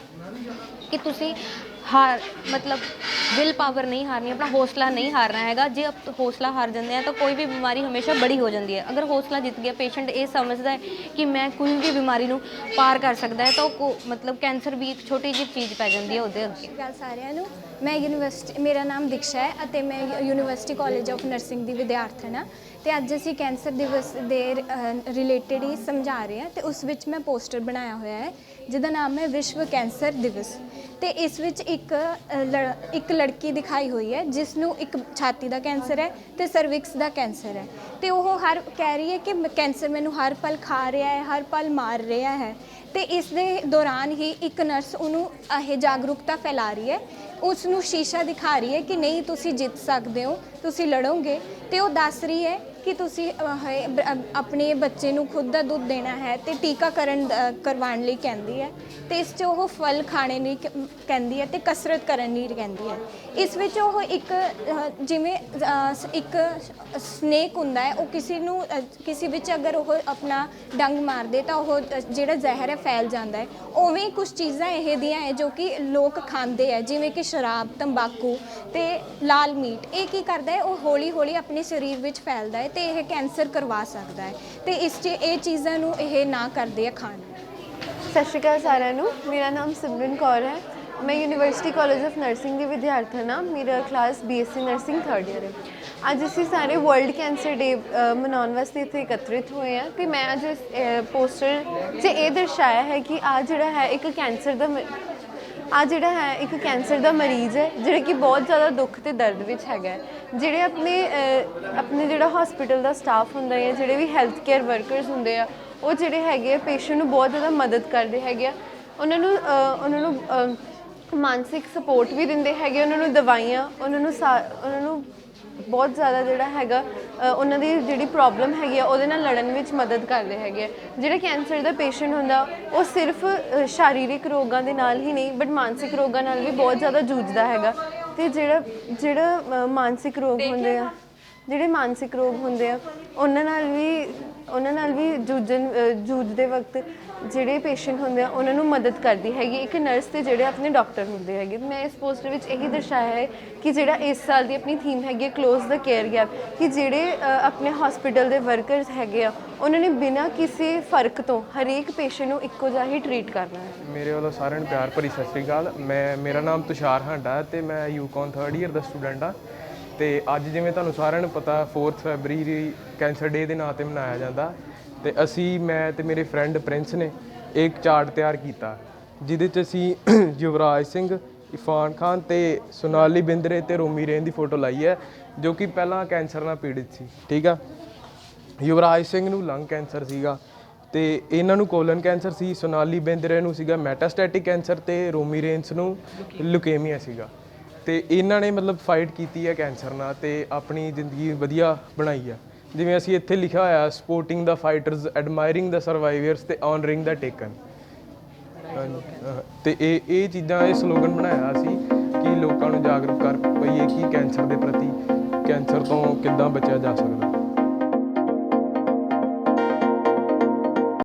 ਕਿ ਤੁਸੀਂ ਮਤਲਬ ਵਿਲ ਪਾਵਰ ਨਹੀਂ ਹਾਰਨੀ, ਆਪਣਾ ਹੌਸਲਾ ਨਹੀਂ ਹਾਰਨਾ ਹੈਗਾ। ਜੇ ਹੌਸਲਾ ਹਾਰ ਜਾਂਦੇ ਆ ਤਾਂ ਕੋਈ ਵੀ ਬਿਮਾਰੀ ਹਮੇਸ਼ਾ ਬੜੀ ਹੋ ਜਾਂਦੀ ਹੈ। ਅਗਰ ਹੌਸਲਾ ਜਿੱਤ ਗਿਆ, ਪੇਸ਼ੈਂਟ ਇਹ ਸਮਝਦਾ ਹੈ ਕਿ ਮੈਂ ਕੋਈ ਵੀ ਬਿਮਾਰੀ ਨੂੰ ਪਾਰ ਕਰ ਸਕਦਾ ਹੈ ਤਾਂ ਉਹ ਮਤਲਬ ਕੈਂਸਰ ਵੀ ਇੱਕ ਛੋਟੀ ਜਿਹੀ ਚੀਜ਼ ਪੈ ਜਾਂਦੀ ਹੈ ਉਹਦੇ ਅੱਗੇ। ਗੱਲ ਸਾਰਿਆਂ ਨੂੰ, ਮੈਂ ਯੂਨੀਵਰਸਿਟੀ, ਮੇਰਾ ਨਾਮ ਦਿਕਸ਼ਾ ਹੈ ਅਤੇ ਮੈਂ ਯੂਨੀਵਰਸਿਟੀ ਕਾਲਜ ਆਫ ਨਰਸਿੰਗ ਦੀ ਵਿਦਿਆਰਥਣ ਹਾਂ ਤੇ ਅੱਜ ਅਸੀਂ ਕੈਂਸਰ ਦਿਵਸ ਦੇ ਰਿਲੇਟਡ ਹੀ ਸਮਝਾ ਰਹੇ ਹਾਂ ਤੇ ਉਸ ਵਿੱਚ ਮੈਂ ਪੋਸਟਰ ਬਣਾਇਆ ਹੋਇਆ ਹੈ ਜਿਹਦਾ ਨਾਮ ਹੈ ਵਿਸ਼ਵ ਕੈਂਸਰ ਦਿਵਸ। ਤੇ ਇਸ ਵਿੱਚ ਇੱਕ ਲੜਕੀ ਦਿਖਾਈ ਹੋਈ ਹੈ ਜਿਸ ਨੂੰ ਇੱਕ ਛਾਤੀ ਦਾ ਕੈਂਸਰ ਹੈ ਤੇ ਸਰਵਿਕਸ ਦਾ ਕੈਂਸਰ ਹੈ ਤੇ ਉਹ ਕਹਿ ਰਹੀ ਹੈ ਕਿ ਕੈਂਸਰ ਮੈਨੂੰ ਹਰ ਪਲ ਖਾ ਰਿਹਾ ਹੈ, ਹਰ ਪਲ ਮਾਰ ਰਿਹਾ ਹੈ। ਤੇ ਇਸ ਦੇ ਦੌਰਾਨ ਹੀ ਇੱਕ ਨਰਸ ਉਹਨੂੰ ਇਹ ਜਾਗਰੂਕਤਾ ਫੈਲਾ ਰਹੀ ਹੈ, ਉਸ ਨੂੰ ਸ਼ੀਸ਼ਾ ਦਿਖਾ ਰਹੀ ਹੈ ਕਿ ਨਹੀਂ ਤੁਸੀਂ ਜਿੱਤ ਸਕਦੇ ਹੋ, ਤੁਸੀਂ ਲੜੋਗੇ। ਤੇ ਉਹ ਦੱਸ ਰਹੀ ਹੈ ਕਿ ਤੁਸੀਂ ਆਪਣੇ ਬੱਚੇ ਨੂੰ ਖੁਦ ਦਾ ਦੁੱਧ ਦੇਣਾ ਹੈ ਤੇ ਟੀਕਾਕਰਨ ਕਰਵਾਉਣ ਲਈ ਕਹਿੰਦੀ ਹੈ ਤੇ ਇਸ 'ਚ ਉਹ ਫਲ ਖਾਣੇ ਲਈ ਕਹਿੰਦੀ ਹੈ ਤੇ ਕਸਰਤ ਕਰਨ ਲਈ ਕਹਿੰਦੀ ਹੈ। ਇਸ ਵਿੱਚ ਉਹ ਜਿਵੇਂ ਇੱਕ ਸਨੇਕ ਹੁੰਦਾ ਹੈ, ਉਹ ਕਿਸੇ ਵਿੱਚ ਅਗਰ ਉਹ ਆਪਣਾ ਡੰਗ ਮਾਰਦੇ ਤਾਂ ਉਹ ਜਿਹੜਾ ਜ਼ਹਿਰ ਹੈ ਫੈਲ ਜਾਂਦਾ ਹੈ। ਉਵੇਂ ਕੁਝ ਚੀਜ਼ਾਂ ਇਹ ਦੀਆਂ ਹੈ ਜੋ ਕਿ ਲੋਕ ਖਾਂਦੇ ਹੈ, ਜਿਵੇਂ ਕਿ ਸ਼ਰਾਬ, ਤੰਬਾਕੂ ਤੇ ਲਾਲ ਮੀਟ। ਇਹ ਕੀ ਕਰਦਾ ਹੈ, ਉਹ ਹੌਲੀ ਹੌਲੀ ਆਪਣੇ ਸਰੀਰ ਵਿੱਚ ਫੈਲਦਾ ਹੈ ਤੇ ਇਹ ਕੈਂਸਰ ਕਰਵਾ ਸਕਦਾ ਹੈ ਤੇ ਇਸ 'ਚ ਇਹ ਚੀਜ਼ਾਂ ਨੂੰ ਇਹ ਨਾ ਕਰਦੇ ਆ ਖਾਣ। ਸਤਿ ਸ਼੍ਰੀ ਅਕਾਲ ਸਾਰਿਆਂ ਨੂੰ, ਮੇਰਾ ਨਾਮ ਸਿਮਰਨ ਕੌਰ ਹੈ। ਮੈਂ ਯੂਨੀਵਰਸਿਟੀ ਕਾਲਜ ਆਫ ਨਰਸਿੰਗ ਦੀ ਵਿਦਿਆਰਥਣ ਹਾਂ। ਮੇਰਾ class BSc nursing 3rd year ਹੈ। ਅੱਜ ਅਸੀਂ ਸਾਰੇ ਵਰਲਡ ਕੈਂਸਰ ਡੇ ਮਨਾਉਣ ਵਾਸਤੇ ਇੱਥੇ ਇਕੱਤਰਿਤ ਹੋਏ ਹਾਂ ਤੇ ਮੈਂ ਅੱਜ ਇਸ ਪੋਸਟਰ 'ਚ ਇਹ ਦਰਸਾਇਆ ਹੈ ਕਿ ਆ ਜਿਹੜਾ ਹੈ ਇੱਕ ਕੈਂਸਰ ਦਾ ਮਰੀਜ਼ ਹੈ ਜਿਹੜਾ ਕਿ ਬਹੁਤ ਜ਼ਿਆਦਾ ਦੁੱਖ ਤੇ ਦਰਦ ਵਿੱਚ ਹੈਗਾ ਹੈ। ਜਿਹੜੇ ਆਪਣੇ ਜਿਹੜਾ ਹਸਪੀਟਲ ਦਾ ਸਟਾਫ ਹੁੰਦਾ ਹੈ, ਜਿਹੜੇ ਵੀ ਹੈਲਥ ਕੇਅਰ ਵਰਕਰਸ ਹੁੰਦੇ ਆ, ਉਹ ਜਿਹੜੇ ਹੈਗੇ ਆ ਪੇਸ਼ੈਂਟ ਨੂੰ ਬਹੁਤ ਜ਼ਿਆਦਾ ਮਦਦ ਕਰਦੇ ਹੈਗੇ ਆ। ਉਹਨਾਂ ਨੂੰ ਮਾਨਸਿਕ ਸਪੋਰਟ ਵੀ ਦਿੰਦੇ ਹੈਗੇ, ਉਹਨਾਂ ਨੂੰ ਦਵਾਈਆਂ, ਉਹਨਾਂ ਨੂੰ ਬਹੁਤ ਜ਼ਿਆਦਾ ਜਿਹੜਾ ਹੈਗਾ ਉਹਨਾਂ ਦੀ ਜਿਹੜੀ ਪ੍ਰੋਬਲਮ ਹੈਗੀ ਆ ਉਹਦੇ ਨਾਲ ਲੜਨ ਵਿੱਚ ਮਦਦ ਕਰਦੇ ਹੈਗੇ ਆ। ਜਿਹੜਾ ਕੈਂਸਰ ਦਾ ਪੇਸ਼ੈਂਟ ਹੁੰਦਾ ਉਹ ਸਿਰਫ ਸਰੀਰਕ ਰੋਗਾਂ ਦੇ ਨਾਲ ਹੀ ਨਹੀਂ ਬਟ ਮਾਨਸਿਕ ਰੋਗਾਂ ਨਾਲ ਵੀ ਬਹੁਤ ਜ਼ਿਆਦਾ ਜੂਝਦਾ ਹੈਗਾ। ਅਤੇ ਜਿਹੜਾ ਮਾਨਸਿਕ ਰੋਗ ਹੁੰਦੇ ਆ, ਉਹਨਾਂ ਨਾਲ ਵੀ ਜੂਝਦੇ ਵਕਤ ਜਿਹੜੇ ਪੇਸ਼ੈਂਟ ਹੁੰਦੇ ਆ ਉਹਨਾਂ ਨੂੰ ਮਦਦ ਕਰਦੀ ਹੈਗੀ ਇੱਕ ਨਰਸ ਤੇ ਜਿਹੜੇ ਆਪਣੇ ਡਾਕਟਰ ਹੁੰਦੇ ਹੈਗੇ। ਮੈਂ ਇਸ ਪੋਸਟਰ ਵਿੱਚ ਇਹੀ ਦਰਸਾਇਆ ਹੈ ਕਿ ਜਿਹੜਾ ਇਸ ਸਾਲ ਦੀ ਆਪਣੀ ਥੀਮ ਹੈਗੀ ਕਲੋਜ਼ ਦਾ ਕੇਅਰ ਗੈਪ, ਕਿ ਜਿਹੜੇ ਆਪਣੇ ਹਸਪੀਟਲ ਦੇ ਵਰਕਰਸ ਹੈਗੇ ਆ ਉਹਨਾਂ ਨੇ ਬਿਨਾਂ ਕਿਸੇ ਫਰਕ ਤੋਂ ਹਰੇਕ ਪੇਸ਼ੈਂਟ ਨੂੰ ਇੱਕੋ ਜਿਹਾ ਹੀ ਟਰੀਟ ਕਰਨਾ ਹੈ। ਮੇਰੇ ਵੱਲੋਂ ਸਾਰਿਆਂ ਨੂੰ ਪਿਆਰ ਭਰੀ ਸਤਿ ਸ਼੍ਰੀ ਅਕਾਲ। ਮੇਰਾ ਨਾਮ ਤੁਸ਼ਾਰ ਹਾਂਡਾ ਅਤੇ ਮੈਂ UConn 3rd ਈਅਰ ਦਾ ਸਟੂਡੈਂਟ ਹਾਂ। ਅਤੇ ਅੱਜ ਜਿਵੇਂ ਤੁਹਾਨੂੰ ਸਾਰਿਆਂ ਨੂੰ ਪਤਾ 4 ਫਰਵਰੀ ਕੈਂਸਰ ਡੇ ਦੇ ਨਾਂ 'ਤੇ ਮਨਾਇਆ ਜਾਂਦਾ ਅਤੇ ਮੈਂ ਅਤੇ ਮੇਰੇ ਫਰੈਂਡ ਪ੍ਰਿੰਸ ਨੇ ਇੱਕ ਚਾਰਟ ਤਿਆਰ ਕੀਤਾ ਜਿਹਦੇ 'ਚ ਅਸੀਂ ਯੁਵਰਾਜ ਸਿੰਘ, ਇਰਫਾਨ ਖਾਨ ਅਤੇ ਸੋਨਾਲੀ ਬਿੰਦਰੇ ਅਤੇ ਰੋਮੀ ਰੇਨ ਦੀ ਫੋਟੋ ਲਾਈ ਹੈ ਜੋ ਕਿ ਪਹਿਲਾਂ ਕੈਂਸਰ ਨਾਲ ਪੀੜਿਤ ਸੀ। ਠੀਕ ਆ, ਯੁਵਰਾਜ ਸਿੰਘ ਨੂੰ ਲੰਗ ਕੈਂਸਰ ਸੀਗਾ ਅਤੇ ਇਹਨਾਂ ਨੂੰ ਕੋਲਨ ਕੈਂਸਰ ਸੀ, ਸੋਨਾਲੀ ਬਿੰਦਰੇ ਨੂੰ ਸੀਗਾ ਮੈਟਾਸਟੈਟਿਕ ਕੈਂਸਰ ਅਤੇ ਰੋਮੀ ਰੇਨਸ ਨੂੰ ਲੁਕੇਮੀਆ ਸੀਗਾ। ਅਤੇ ਇਹਨਾਂ ਨੇ ਮਤਲਬ ਫਾਈਟ ਕੀਤੀ ਹੈ ਕੈਂਸਰ ਨਾਲ ਅਤੇ ਆਪਣੀ ਜ਼ਿੰਦਗੀ ਵਧੀਆ ਬਣਾਈ ਆ। ਜਿਵੇਂ ਅਸੀਂ ਇੱਥੇ ਲਿਖਿਆ ਹੋਇਆ ਸਪੋਰਟਿੰਗ ਦਾ ਫਾਈਟਰਸ, ਐਡਮਾਇਰਿੰਗ ਦਾ ਸਰਵਾਈਵਰਸ ਅਤੇ ਔਨਰਿੰਗ ਦਾ ਟੇਕਨ। ਅਤੇ ਇਹ ਚੀਜ਼ਾਂ, ਇਹ ਸਲੋਗਨ ਬਣਾਇਆ ਸੀ ਕਿ ਲੋਕਾਂ ਨੂੰ ਜਾਗਰੂਕ ਕਰ ਪਈਏ ਕਿ ਕੈਂਸਰ ਦੇ ਪ੍ਰਤੀ, ਕੈਂਸਰ ਤੋਂ ਕਿੱਦਾਂ ਬਚਿਆ ਜਾ ਸਕਦਾ।